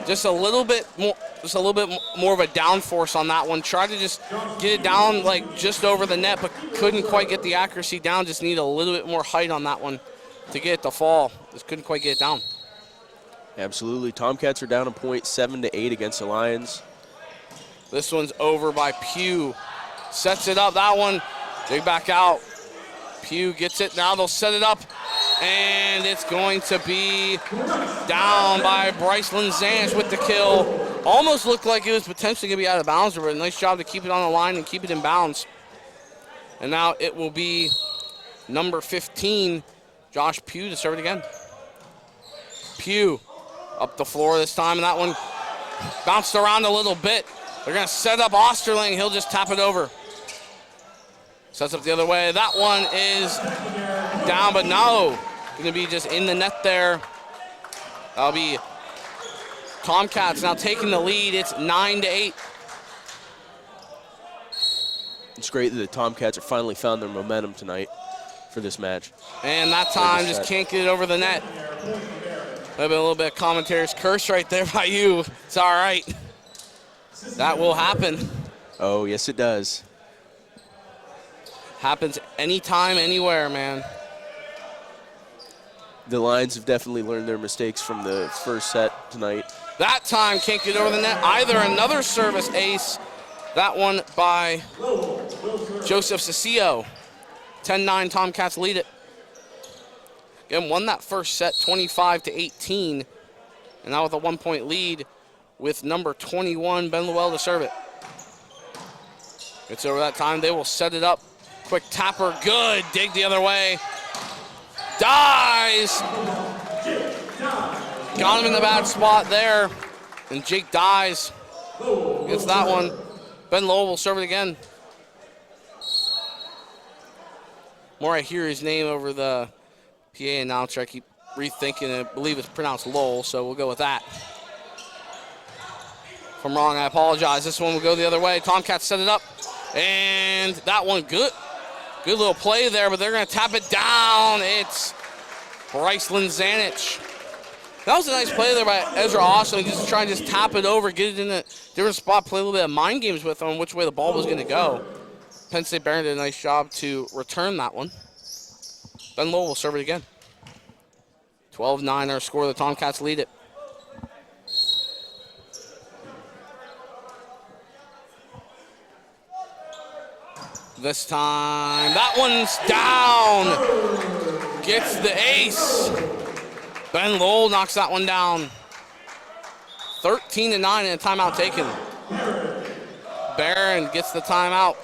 Just a little bit more of a downforce on that one. Tried to just get it down like just over the net, but couldn't quite get the accuracy down. Just need a little bit more height on that one to get it to fall. Just couldn't quite get it down. Absolutely. Tomcats are down a point, 7-8 against the Lions. This one's over by Pugh. Sets it up. That one, dig back out. Pugh gets it. Now they'll set it up. And it's going to be down by Bryce Linzanich with the kill. Almost looked like it was potentially going to be out of bounds, but a nice job to keep it on the line and keep it in bounds. And now it will be number 15, Josh Pugh, to serve it again. Pugh up the floor this time, and that one bounced around a little bit. They're going to set up Osterling. He'll just tap it over. Sets up the other way. That one is down, but no. Going to be just in the net there. That'll be Tomcats now taking the lead. It's 9-8. It's great that the Tomcats have finally found their momentum tonight for this match. And that time just can't get it over the net. Maybe a little bit of commentator's curse right there by you. It's all right. That will happen. Oh, yes, it does. Happens anytime, anywhere, man. The Lions have definitely learned their mistakes from the first set tonight. That time can't get over the net either. Another service ace. That one by Joseph Cecilio. 10-9, Tomcats lead it. Again, won that first set 25-18. And now with a 1-point lead with number 21, Ben Lowell, to serve it. It's over that time. They will set it up. Quick tapper, good. Dig the other way. Dies. Got him in the bad spot there. And Jake Dies gets that one. Ben Lowell will serve it again. More I hear his name over the PA announcer, I keep rethinking it. I believe it's pronounced Lowell, so we'll go with that. If I'm wrong, I apologize. This one will go the other way. Tomcats set it up. And that one, good little play there, but they're going to tap it down. It's Bryce Linzanich. That was a nice play there by Ezra Austin, just trying to just tap it over, get it in a different spot, play a little bit of mind games with on which way the ball was going to go. Penn State Brehrend did a nice job to return that one. Ben Lowell will serve it again. 12-9 our score. The Tomcats lead it. This time, that one's down. Gets the ace. Ben Lowell knocks that one down. 13-9 and a timeout taken. Brehrend gets the timeout.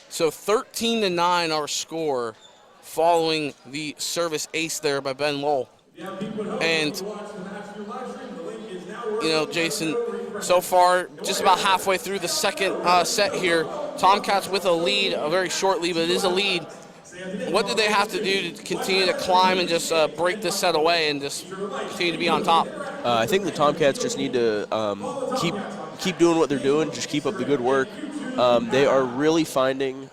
So 13-9 our score following the service ace there by Ben Lowell. And, you know, Jason, so far just about halfway through the second set here, Tomcats with a lead, a very short lead, but it is a lead. What do they have to do to continue to climb and just break this set away and just continue to be on top? I think the Tomcats just need to keep doing what they're doing, just keep up the good work. They are really finding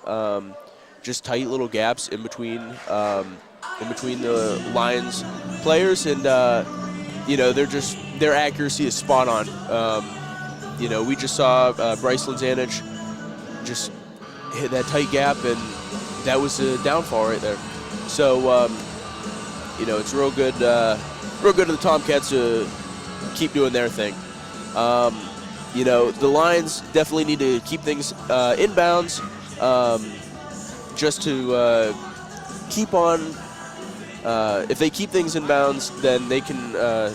just tight little gaps in between the Lions players, and you know, their accuracy is spot on. You know, we just saw Bryce Lanzanich just hit that tight gap, and that was a downfall right there. So you know, it's real good of the Tomcats to keep doing their thing. You know, the Lions definitely need to keep things inbounds, just to keep on. If they keep things inbounds, then they can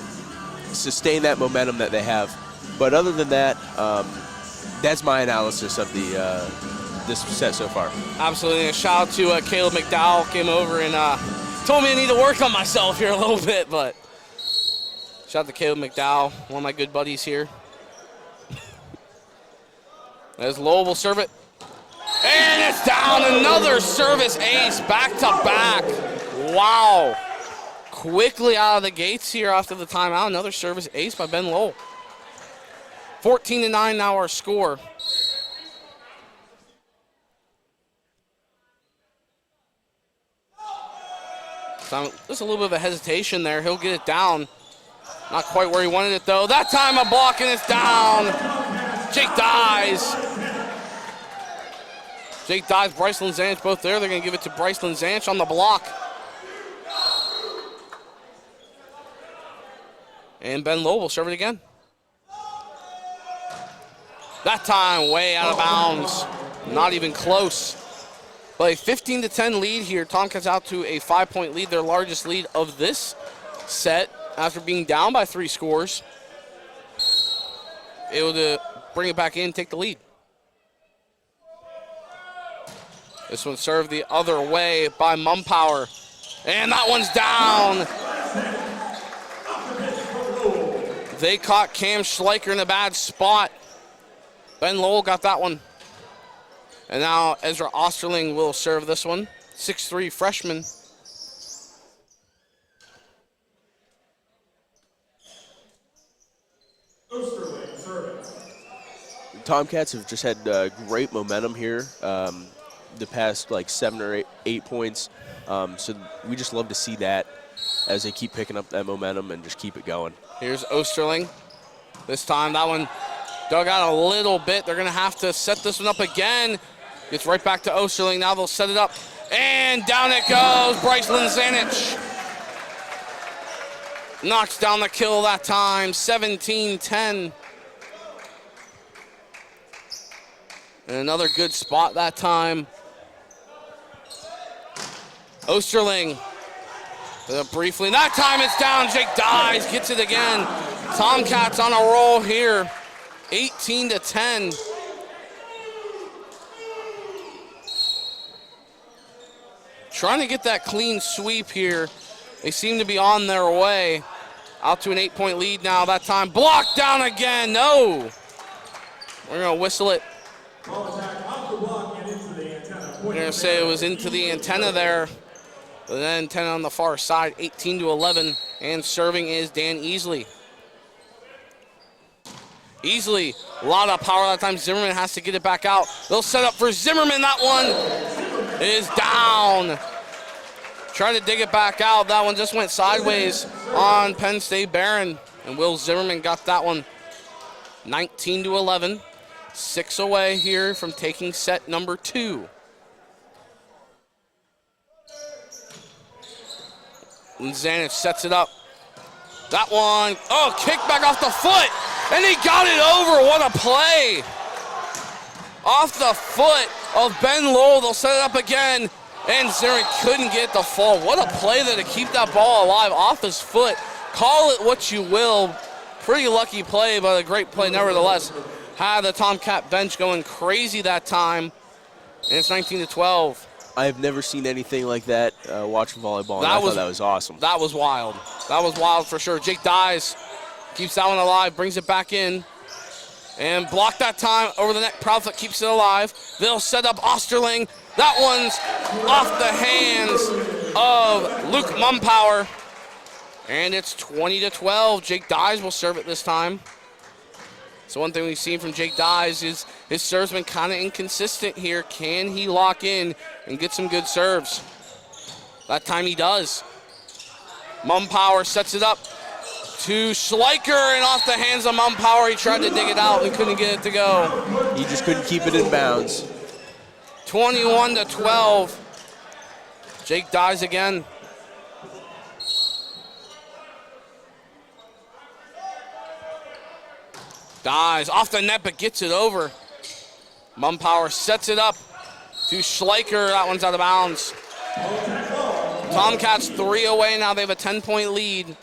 sustain that momentum that they have. But other than that, that's my analysis of this set so far. Absolutely. A shout out to Caleb McDowell, came over and told me I need to work on myself here a little bit. But shout out to Caleb McDowell, one of my good buddies here. As Lowell will serve it. And it's down. Another service ace, back to back. Wow. Quickly out of the gates here after the timeout. Another service ace by Ben Lowell. 14-9 now our score. Just a little bit of a hesitation there. He'll get it down. Not quite where he wanted it though. That time a block and it's down. Jake Dyes. Jake Dyes, Bryce Lanzanich both there. They're going to give it to Bryce Lanzanich on the block. And Ben Lowell will serve it again. That time way out of bounds. Not even close. But a 15-10 lead here. Tomcats out to a 5-point lead, their largest lead of this set after being down by 3 scores. Able to bring it back in, take the lead. This one served the other way by Mumpower. And that one's down. They caught Cam Schleicher in a bad spot. Ben Lowell got that one. And now Ezra Osterling will serve this one. 6'3" freshman. Tomcats have just had great momentum here the past like 7 or 8 points. So we just love to see that as they keep picking up that momentum and just keep it going. Here's Osterling. This time that one dug out a little bit. They're going to have to set this one up again. Gets right back to Osterling. Now they'll set it up. And down it goes. Bryce Lanzanich knocks down the kill that time. 17-10. And another good spot that time. Osterling. Briefly. That time it's down. Jake Dyes gets it again. Tomcats on a roll here. 18-10. Trying to get that clean sweep here. They seem to be on their way. Out to an 8-point lead now. That time blocked down again. No. We're going to whistle it. We're going to say it was into the antenna there. But then 10 on the far side, 18-11. And serving is Dan Easley. Easley, a lot of power that time. Zimmerman has to get it back out. They'll set up for Zimmerman. That one is down. Tried to dig it back out. That one just went sideways on Penn State Brehrend. And Will Zimmerman got that one 19-11. 6 away here from taking set number 2. And Zanich sets it up. That one, oh, kick back off the foot. And he got it over. What a play. Off the foot of Ben Lowell. They'll set it up again. And Zimmerman couldn't get the fall. What a play there to keep that ball alive off his foot. Call it what you will. Pretty lucky play, but a great play nevertheless. Had the Tomcat bench going crazy that time. And it's 19-12. I've never seen anything like that watching volleyball, and I thought that was awesome. That was wild. That was wild for sure. Jake Dyes keeps that one alive, brings it back in, and blocked that time over the net. Proudfoot keeps it alive. They'll set up Osterling. That one's off the hands of Luke Mumpower, and it's 20-12. Jake Dyes will serve it this time. So one thing we've seen from Jake Dyes is his serve's been kind of inconsistent here. Can he lock in and get some good serves? That time he does. Mumpower sets it up to Schleicher, and off the hands of Mumpower. He tried to dig it out and couldn't get it to go. He just couldn't keep it in bounds. 21-12. Jake Dyes again. Dyes off the net, but gets it over. Mumpower sets it up to Schleicher. That one's out of bounds. Tomcats 3 away now. They have a 10-point lead.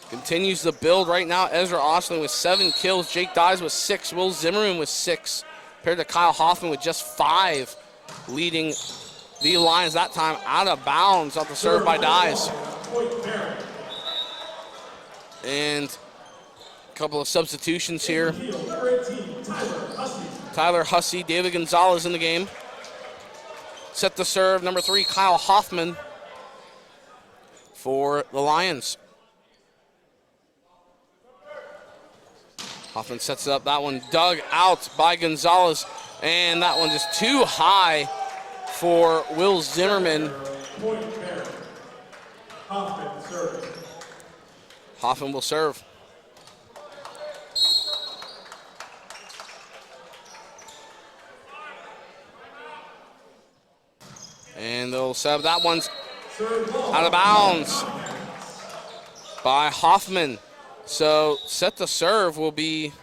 Continues the build right now. Ezra Osterling with 7 kills. Jake Dyes with 6. Will Zimmerman with 6. Compared to Kyle Hoffman with just 5. Leading the Lions that time out of bounds off the serve by Dyes. And couple of substitutions here. Tyler Hussey, David Gonzalez in the game. Set the serve, number 3, Kyle Hoffman for the Lions. Hoffman sets it up. That one dug out by Gonzalez, and that one just too high for Will Zimmerman. Hoffman will serve. And they'll set that one's out of bounds by Hoffman. So set the serve will be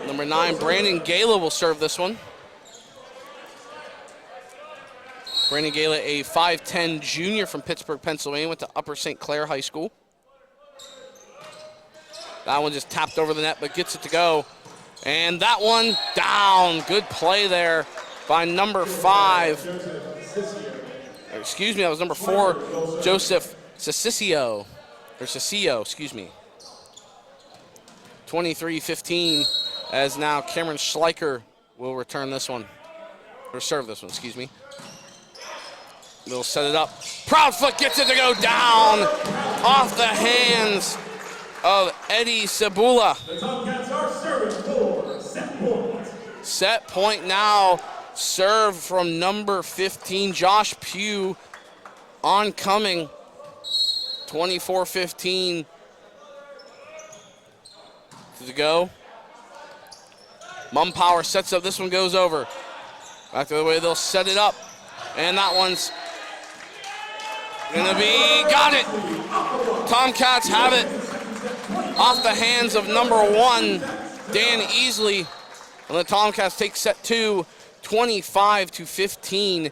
number 9, Brandon Gala will serve this one. Brandon Gala, a 5'10 junior from Pittsburgh, Pennsylvania, went to Upper St. Clair High School. That one just tapped over the net, but gets it to go. And that one down. Good play there by number 5. Excuse me, that was number 4, Joseph Ciccio. Or Ciccio, excuse me. 23-15, as now Cameron Schleicher will return this one. Or serve this one, excuse me. They'll set it up. Proudfoot gets it to go down off the hands of Eddie Cebula. Set point now, serve from number 15, Josh Pugh, oncoming. 24-15 to go. Mumpower sets up, this one goes over. Back to the way they'll set it up. And that one's gonna be, got it. Tomcats have it off the hands of number 1, Dan Easley. And the Tomcats take set 2, 25-15,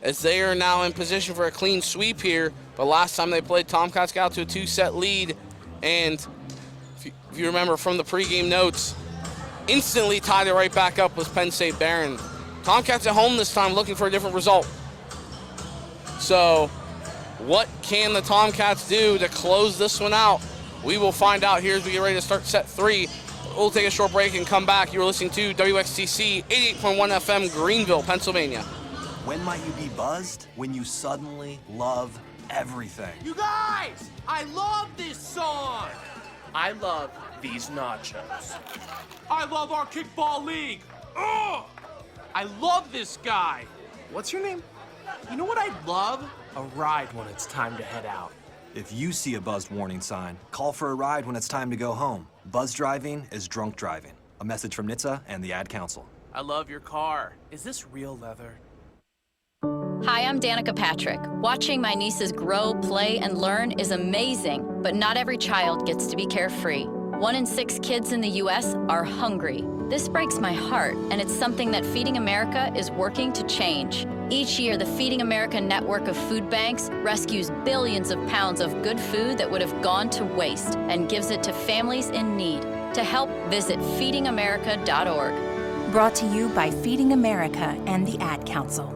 as they are now in position for a clean sweep here. But last time they played, Tomcats got to a 2-set lead. And if you remember from the pregame notes, instantly tied it right back up with Penn State Brehrend. Tomcats at home this time looking for a different result. So what can the Tomcats do to close this one out? We will find out here as we get ready to start set 3. We'll take a short break and come back. You're listening to WXTC 88.1 FM, Greenville, Pennsylvania. When might you be buzzed? When you suddenly love everything. You guys, I love this song. I love these nachos. I love our kickball league. Ugh! I love this guy. What's your name? You know what I'd love? A ride when it's time to head out. If you see a buzzed warning sign, call for a ride when it's time to go home. Buzz driving is drunk driving. A message from NHTSA and the Ad Council. I love your car. Is this real leather? Hi, I'm Danica Patrick. Watching my nieces grow, play, and learn is amazing, but not every child gets to be carefree. 1 in 6 kids in the U.S. are hungry. This breaks my heart, and it's something that Feeding America is working to change. Each year, the Feeding America network of food banks rescues billions of pounds of good food that would have gone to waste and gives it to families in need. To help, visit feedingamerica.org. Brought to you by Feeding America and the Ad Council.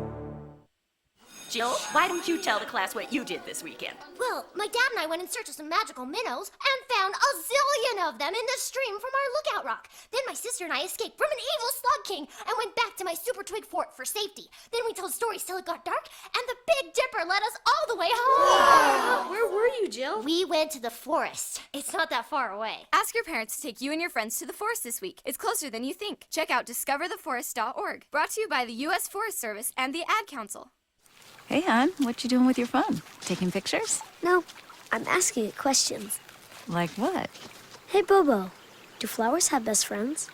Jill, why don't you tell the class what you did this weekend? Well, my dad and I went in search of some magical minnows and found a zillion of them in the stream from our lookout rock. Then my sister and I escaped from an evil slug king and went back to my super twig fort for safety. Then we told stories till it got dark, and the Big Dipper led us all the way home. Where were you, Jill? We went to the forest. It's not that far away. Ask your parents to take you and your friends to the forest this week. It's closer than you think. Check out discovertheforest.org. Brought to you by the U.S. Forest Service and the Ad Council. Hey, hon, what you doing with your phone? Taking pictures? No, I'm asking it questions. Like what? Hey, Bobo, do flowers have best friends?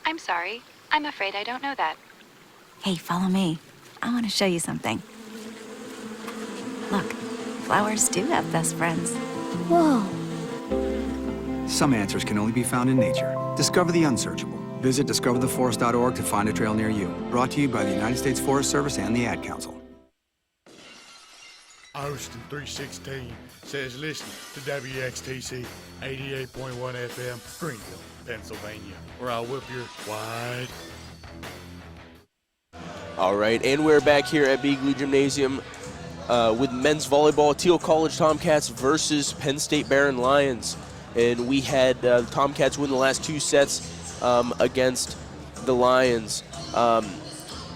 I'm sorry. I'm afraid I don't know that. Hey, follow me. I want to show you something. Look, flowers do have best friends. Whoa. Some answers can only be found in nature. Discover the unsearchable. Visit discovertheforest.org to find a trail near you. Brought to you by the United States Forest Service and the Ad Council. Austin 316 says listen to WXTC 88.1 FM, Greenville, Pennsylvania, where I'll whip your wide. All right, and we're back here at Beagley Gymnasium with men's volleyball, Thiel College Tomcats versus Penn State Brehrend Lions. And we had the Tomcats win the last 2 sets against the Lions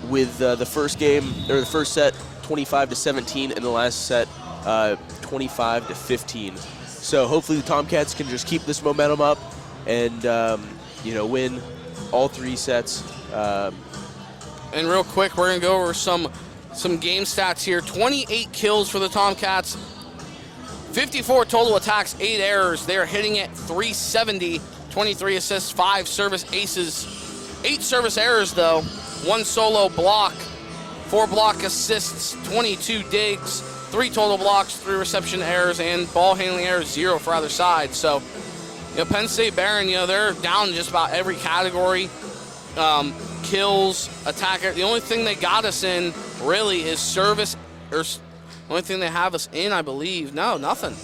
with the first game, or the first set, 25-17, and the last set 25-15. So hopefully the Tomcats can just keep this momentum up and win all 3 sets. And real quick, we're gonna go over some game stats here. 28 kills for the Tomcats, 54 total attacks, 8 errors. They are hitting at 370, 23 assists, 5 service aces, 8 service errors though, 1 solo block, 4 block assists, 22 digs, 3 total blocks, 3 reception errors, and ball handling errors, 0 for either side. So, Penn State Brehrend, they're down in just about every category. Kills, attacker. The only thing they got us in really is service, or the only thing they have us in, I believe. No, nothing.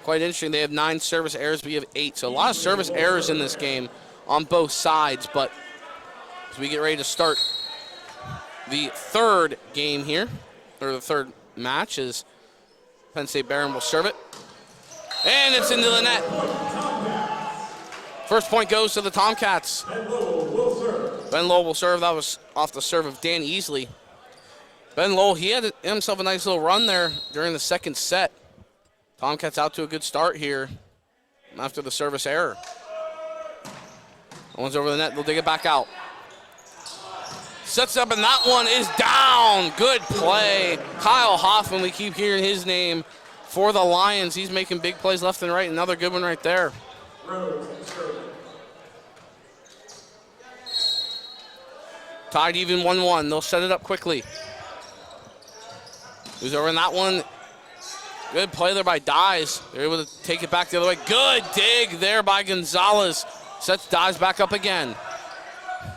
Quite interesting. They have 9 service errors, we have 8. So a lot of service errors in this game on both sides. But as we get ready to start the third game here, or the third match, is Penn State Brehrend will serve it. And it's into the net. First point goes to the Tomcats. Ben Lowell will serve. That was off the serve of Dan Easley. Ben Lowell, he had himself a nice little run there during the second set. Tomcats out to a good start here after the service error. That one's over the net. They'll dig it back out. Sets up, and that one is down. Good play. Kyle Hoffman, we keep hearing his name for the Lions. He's making big plays left and right. Another good one right there. Tied even 1-1. They'll set it up quickly. Who's over in that one? Good play there by Dyes. They're able to take it back the other way. Good dig there by Gonzalez. Sets Dyes back up again.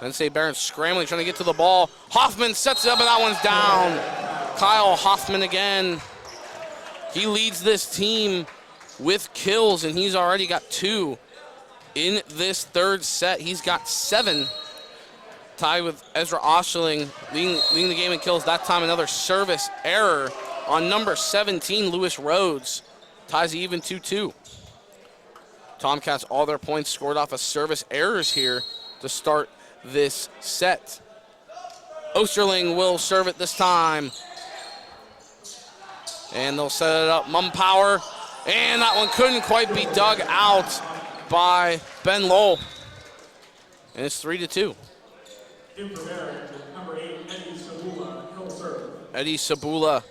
Penn State Brehrend scrambling, trying to get to the ball. Hoffman sets it up, and that one's down. Kyle Hoffman again. He leads this team with kills, and he's already got 2 in this third set. He's got 7. Tied with Ezra Osterling, leading the game in kills. That time another service error on number 17, Lewis Rhodes. Ties even 2-2. Tomcats, all their points scored off of service errors here to start this set. Osterling will serve it this time. And they'll set it up. Mumpower. And that one couldn't quite be dug out by Ben Lowell. And it's 3-2. In for Brehrend, number 8, Eddie Sabula, he'll serve. Eddie Sabula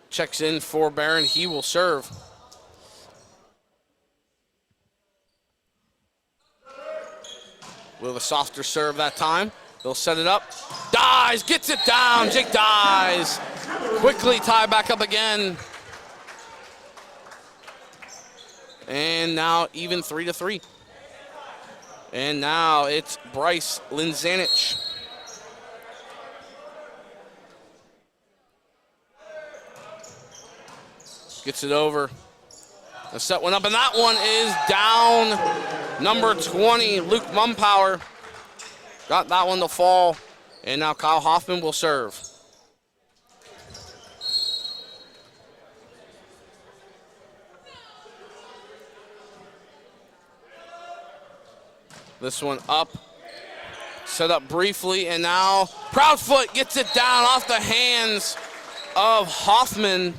checks in for Brehrend. He will serve. With a softer serve that time. They'll set it up. Dies, gets it down. Jake Dies. Quickly tie back up again. And now even 3-3. And now it's Bryce Linzanich. Gets it over. A set one up, and that one is down. Number 20, Luke Mumpower. Got that one to fall. And now Kyle Hoffman will serve. This one up. Set up briefly, and now Proudfoot gets it down off the hands of Hoffman.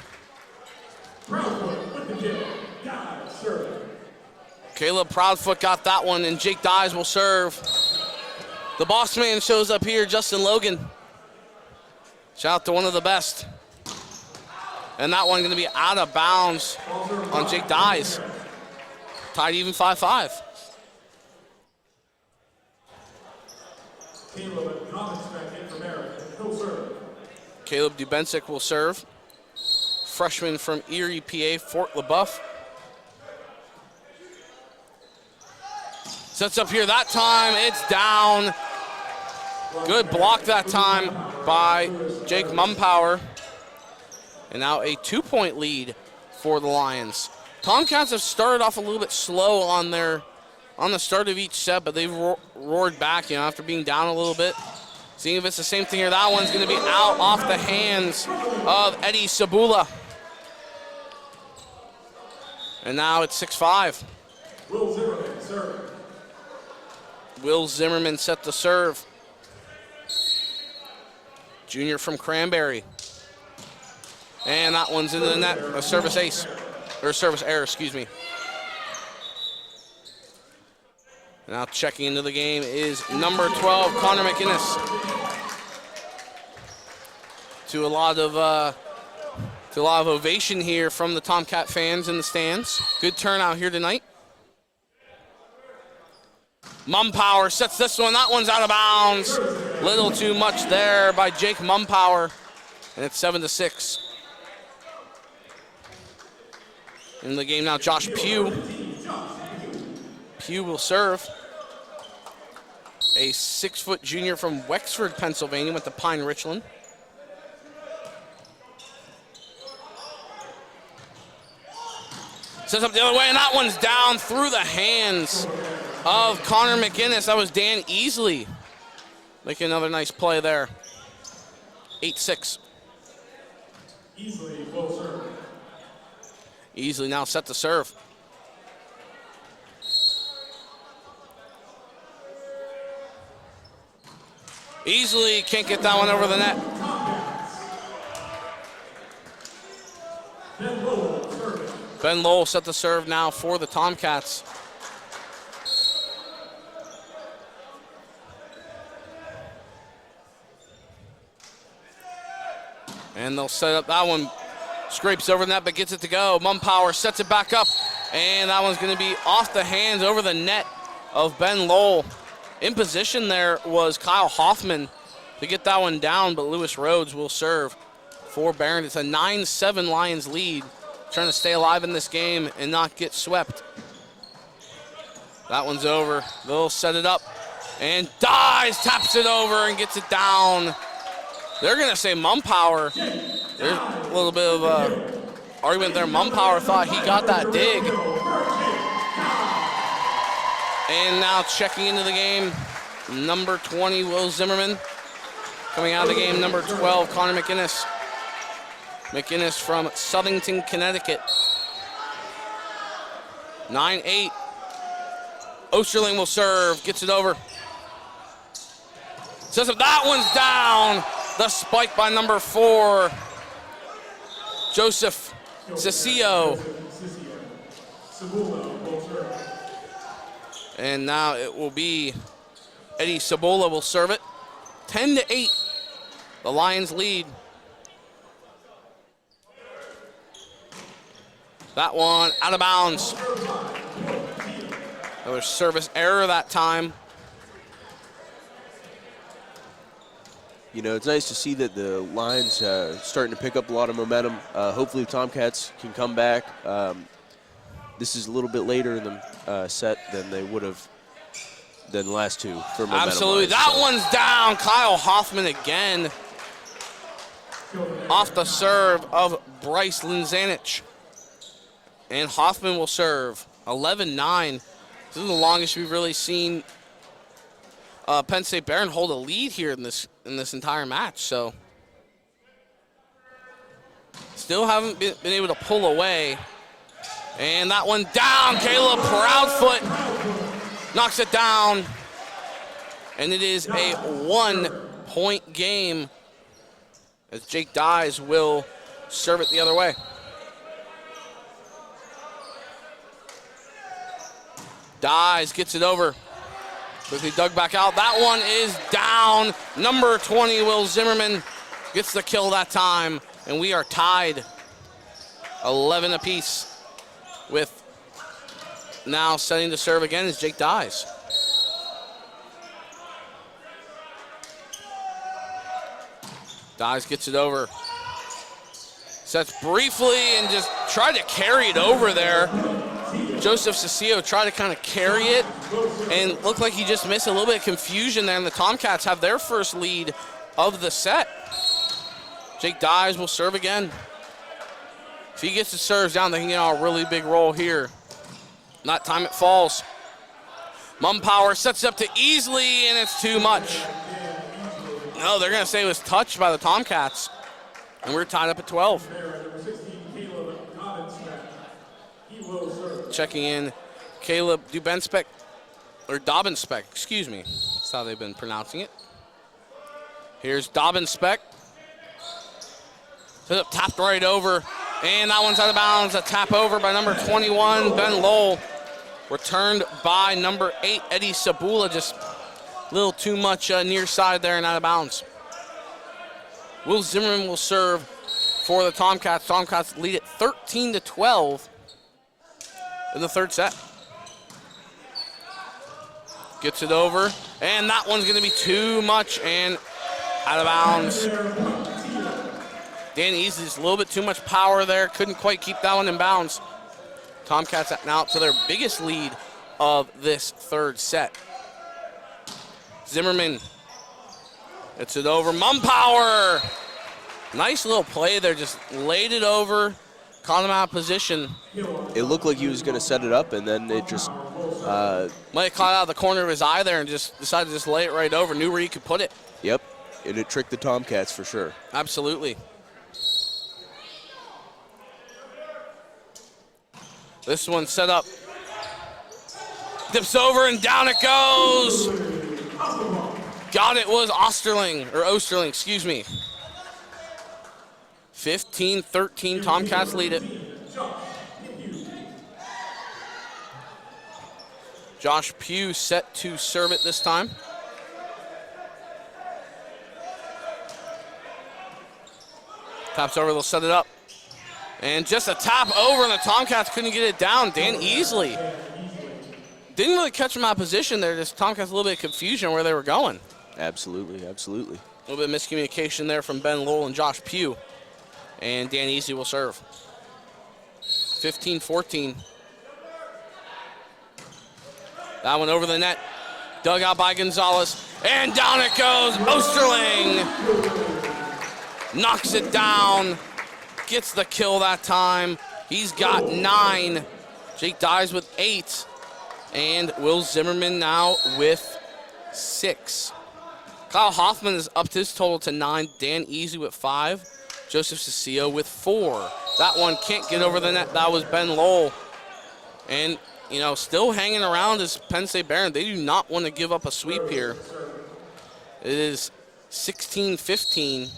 Caleb Proudfoot got that one, and Jake Dies will serve. The boss man shows up here, Justin Logan. Shout out to one of the best. And that one gonna be out of bounds on Jake Dies. Tied even 5-5. Caleb Dubensic will serve. Freshman from Erie, PA, Fort LaBeouf. Sets up here that time, it's down. Good block that time by Jake Mumpower. And now a 2-point lead for the Lions. Tomcats have started off a little bit slow on the start of each set, but they've roared back, after being down a little bit. Seeing if it's the same thing here. That one's gonna be out off the hands of Eddie Sabula. And now it's 6-5. Will Zimmerman serve. Will Zimmerman set the serve. Junior from Cranberry. And that one's into the net. A service ace. Or service error, excuse me. Now checking into the game is number 12, Connor McInnes. To a lot of ovation here from the Tomcat fans in the stands. Good turnout here tonight. Mumpower sets this one. That one's out of bounds. Little too much there by Jake Mumpower. And it's 7-6. In the game now, Josh Pugh. Pugh will serve. A 6-foot junior from Wexford, Pennsylvania, went to Pine Richland. Sets up the other way, and that one's down through the hands of Connor McInnes. That was Dan Easley making another nice play there. 8-6. Easley will serve. Easley now set to serve. Easily can't get that one over the net. Ben Lowell set the serve now for the Tomcats. And they'll set up that one. Scrapes over the net, but gets it to go. Mumpower sets it back up. And that one's going to be off the hands over the net of Ben Lowell. In position there was Kyle Hoffman to get that one down, but Lewis Rhodes will serve for Brehrend. It's a 9-7 Lions lead. Trying to stay alive in this game and not get swept. That one's over. They'll set it up. And Dies, taps it over and gets it down. They're going to say Mumpower. There's a little bit of argument there. Mumpower thought he got that dig. And now checking into the game, number 20, Will Zimmerman. Coming out of the game, number 12, Connor McInnes. McInnes from Southington, Connecticut. 9-8. Osterling will serve, gets it over. Says if that one's down, the spike by number 4, Joseph Ciccio. And now it will be Eddie Sabola will serve it. 10-8. The Lions lead. That one out of bounds. Another service error that time. You know, it's nice to see that the Lions starting to pick up a lot of momentum. Hopefully the Tomcats can come back. This is a little bit later in the set than they would have than the last two for momentum. Absolutely. That one's down. Kyle Hoffman again. Off the serve of Bryce Linzanich. And Hoffman will serve. 11-9. This is the longest we've really seen Penn State Brehrend hold a lead here in this entire match. So still haven't been able to pull away. And that one down. Caleb Proudfoot knocks it down. And it is a 1-point game as Jake Dyes will serve it the other way. Dyes gets it over. Quickly dug back out. That one is down. Number 20, Will Zimmerman, gets the kill that time. And we are tied 11 apiece with now setting to serve again is Jake Dyes. Dyes gets it over. Sets briefly and just tried to carry it over there. Joseph Cecilio tried to kind of carry it and looked like he just missed a little bit of confusion there, and the Tomcats have their first lead of the set. Jake Dyes will serve again. If he gets his serves down, they can get on a really big roll here. That time it falls. Mumpower sets it up to easily, and it's too much. No, they're going to say it was touched by the Tomcats, and we're tied up at 12. Checking in, Caleb Dubenspec, or Dobbinspec, excuse me. That's how they've been pronouncing it. Here's Dobbinspec. Tapped right over, and that one's out of bounds. A tap over by number 21, Ben Lowell. Returned by number 8, Eddie Sabula. Just a little too much near side there and out of bounds. Will Zimmerman will serve for the Tomcats. Tomcats lead it 13-12. In the third set. Gets it over, and that one's going to be too much and out of bounds. Dan Easley, just a little bit too much power there. Couldn't quite keep that one in bounds. Tomcats now to their biggest lead of this third set. Zimmerman gets it over. Mumpower! Nice little play there, just laid it over. Caught him out of position. It looked like he was going to set it up, and then it just... Might have caught out of the corner of his eye there and just decided to just lay it right over. Knew where he could put it. Yep, and it tricked the Tomcats for sure. Absolutely. This one set up. Dips over and down it goes. Got it, was Osterling, excuse me. 15-13, Tomcats lead it. Josh Pugh set to serve it this time. Taps over, they'll set it up. And just a tap over, and the Tomcats couldn't get it down. Dan Easley didn't really catch him out of position there. Just Tomcats a little bit of confusion where they were going. Absolutely, absolutely. A little bit of miscommunication there from Ben Lowell and Josh Pugh. And Dan Easley will serve. 15-14. That one over the net. Dug out by Gonzalez. And down it goes. Osterling knocks it down. Gets the kill that time. He's got 9. Jake Dyes with 8. And Will Zimmerman now with 6. Kyle Hoffman is upped his total to 9. Dan Easley with 5. Joseph Cecilio with 4. That one can't get over the net. That was Ben Lowell. And, you know, still hanging around is Penn State Brehrend. They do not want to give up a sweep here. It is 16-15.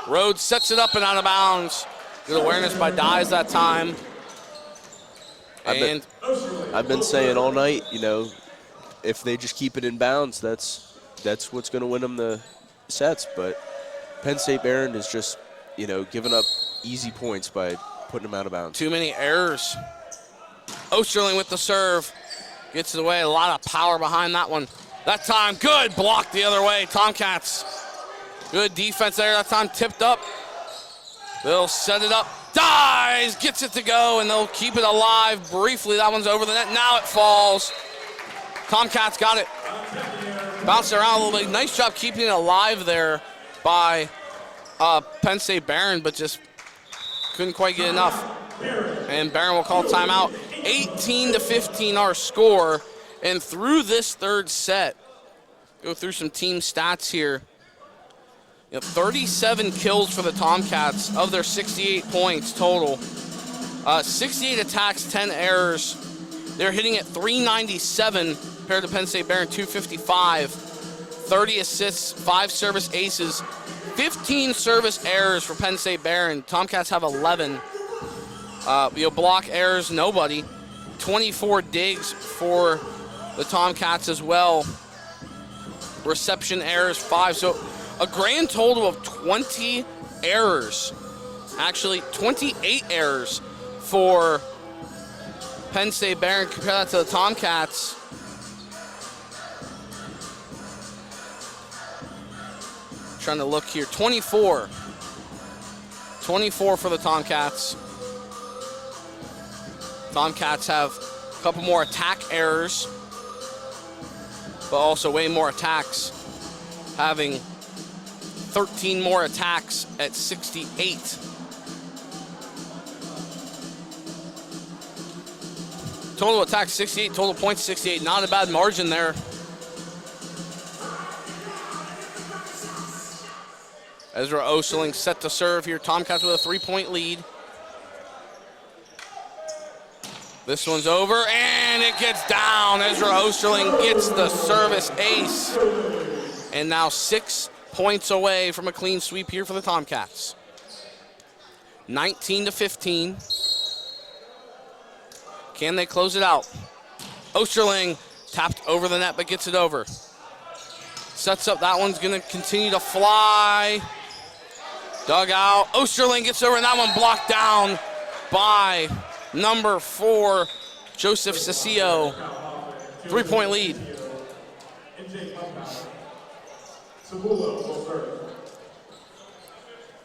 Rhodes sets it up and out of bounds. Good awareness by Dyes that time. I've been saying all night, you know, if they just keep it in bounds, that's what's going to win them the sets. But Penn State Brehrend is just, giving up easy points by putting them out of bounds. Too many errors. Osterling with the serve. Gets it away. A lot of power behind that one. That time, good. Blocked the other way. Tomcats. Good defense there. That time tipped up. They'll set it up. Dies. Gets it to go, and they'll keep it alive briefly. That one's over the net. Now it falls. Tomcats got it. Bounced around a little bit. Nice job keeping it alive there by Penn State Brehrend, but just couldn't quite get enough. And Brehrend will call timeout. 18-15 our score. And through this third set, go through some team stats here. 37 kills for the Tomcats of their 68 points total. 68 attacks, 10 errors. They're hitting at 397 compared to Penn State Brehrend 255. 30 assists, 5 service aces, 15 service errors for Penn State Brehrend. Tomcats have 11. Block errors, nobody. 24 digs for the Tomcats as well. Reception errors, 5. So a grand total of 20 errors. Actually, 28 errors for Penn State Brehrend. Compare that to the Tomcats. Trying to look here. 24. 24 for the Tomcats. Tomcats have a couple more attack errors, but also way more attacks, having 13 more attacks at 68. Total attacks 68, total points 68. Not a bad margin there. Ezra Osterling set to serve here. Tomcats with a 3-point lead. This one's over, and it gets down. Ezra Osterling gets the service ace. And now 6 points away from a clean sweep here for the Tomcats. 19-15. Can they close it out? Osterling tapped over the net, but gets it over. Sets up, that one's gonna continue to fly. Dug out, Osterling gets over, and that one blocked down by number 4, Joseph Ciccio. 3-point lead.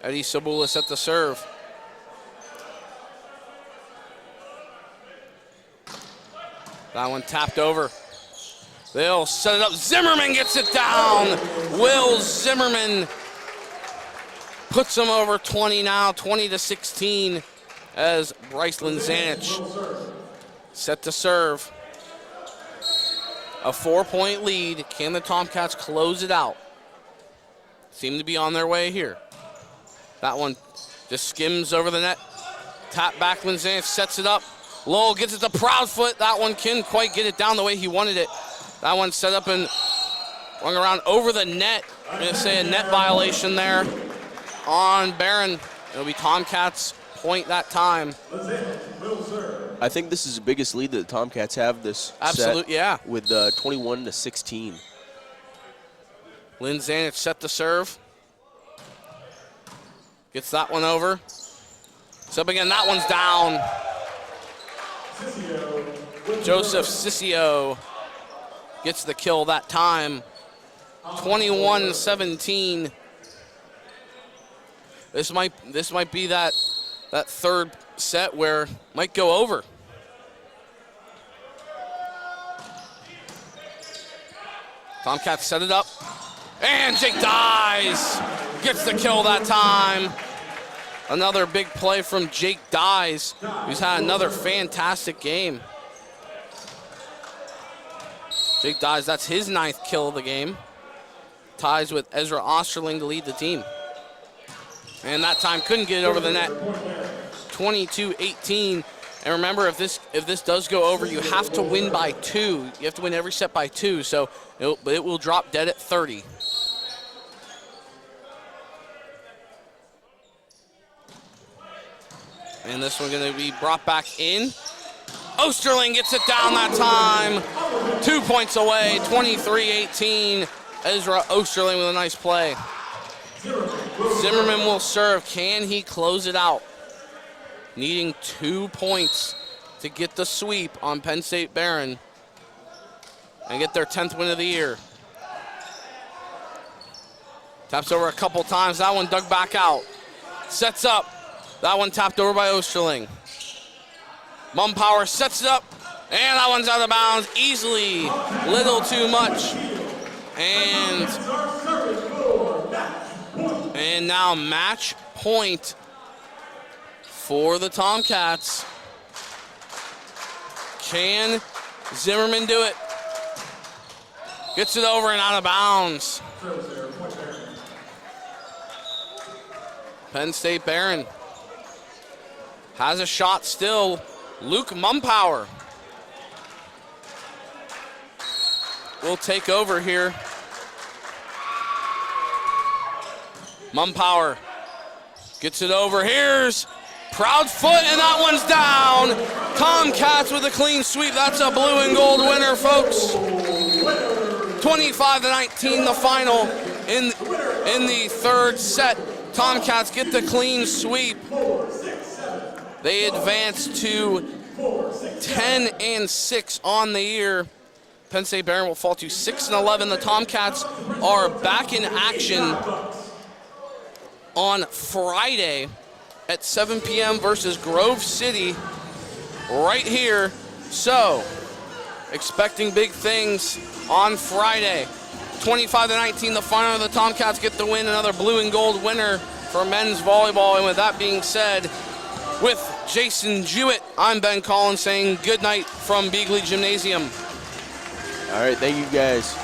Eddie Sabula set the serve. That one tapped over. They'll set it up. Zimmerman gets it down. Will Zimmerman puts them over 20 now, 20-16, as Bryce Linzanich set to serve. A 4-point lead. Can the Tomcats close it out? Seem to be on their way here. That one just skims over the net. Tap back, Linzanich sets it up. Lowell gets it to Proudfoot. That one couldn't quite get it down the way he wanted it. That one set up and rung around over the net. I'm going to say a net violation there on Brehrend. It'll be Tomcats' point that time. I think this is the biggest lead that the Tomcats have this Absolute, set, yeah. with 21-16. Linzanich set to serve. Gets that one over. It's up again. That one's down. Joseph Ciccio gets the kill that time. 21-17. This might be that third set where it might go over. Tomcats set it up. And Jake Dyes gets the kill that time. Another big play from Jake Dyes, who's had another fantastic game. Jake Dyes, that's his 9th kill of the game. Ties with Ezra Osterling to lead the team. And that time couldn't get it over the net. 22-18. And remember, if this does go over, you have to win by 2. You have to win every set by 2, so it will drop dead at 30. And this one going to be brought back in. Osterling gets it down that time. 2 points away, 23-18. Ezra Osterling with a nice play. Zimmerman will serve. Can he close it out? Needing 2 points to get the sweep on Penn State Brehrend and get their 10th win of the year. Taps over a couple times. That one dug back out. Sets up. That one tapped over by Osterling. Mumpower sets it up, and that one's out of bounds easily. Little too much. And now match point for the Tomcats. Can Zimmerman do it? Gets it over and out of bounds. Penn State Brehrend has a shot still. Luke Mumpower will take over here. Mumpower gets it over. Here's Proudfoot, and that one's down. Tomcats with a clean sweep. That's a blue and gold winner, folks. 25-19, the final in the third set. Tomcats get the clean sweep. They advance to 10-6 on the year. Penn State Brehrend will fall to 6-11. The Tomcats are back in action on Friday at 7 p.m. versus Grove City right here. So, expecting big things on Friday. 25-19, the final. The Tomcats get the win. Another blue and gold winner for men's volleyball. And with that being said, with Jason Jewett, I'm Ben Collins saying good night from Beagley Gymnasium. All right, thank you guys.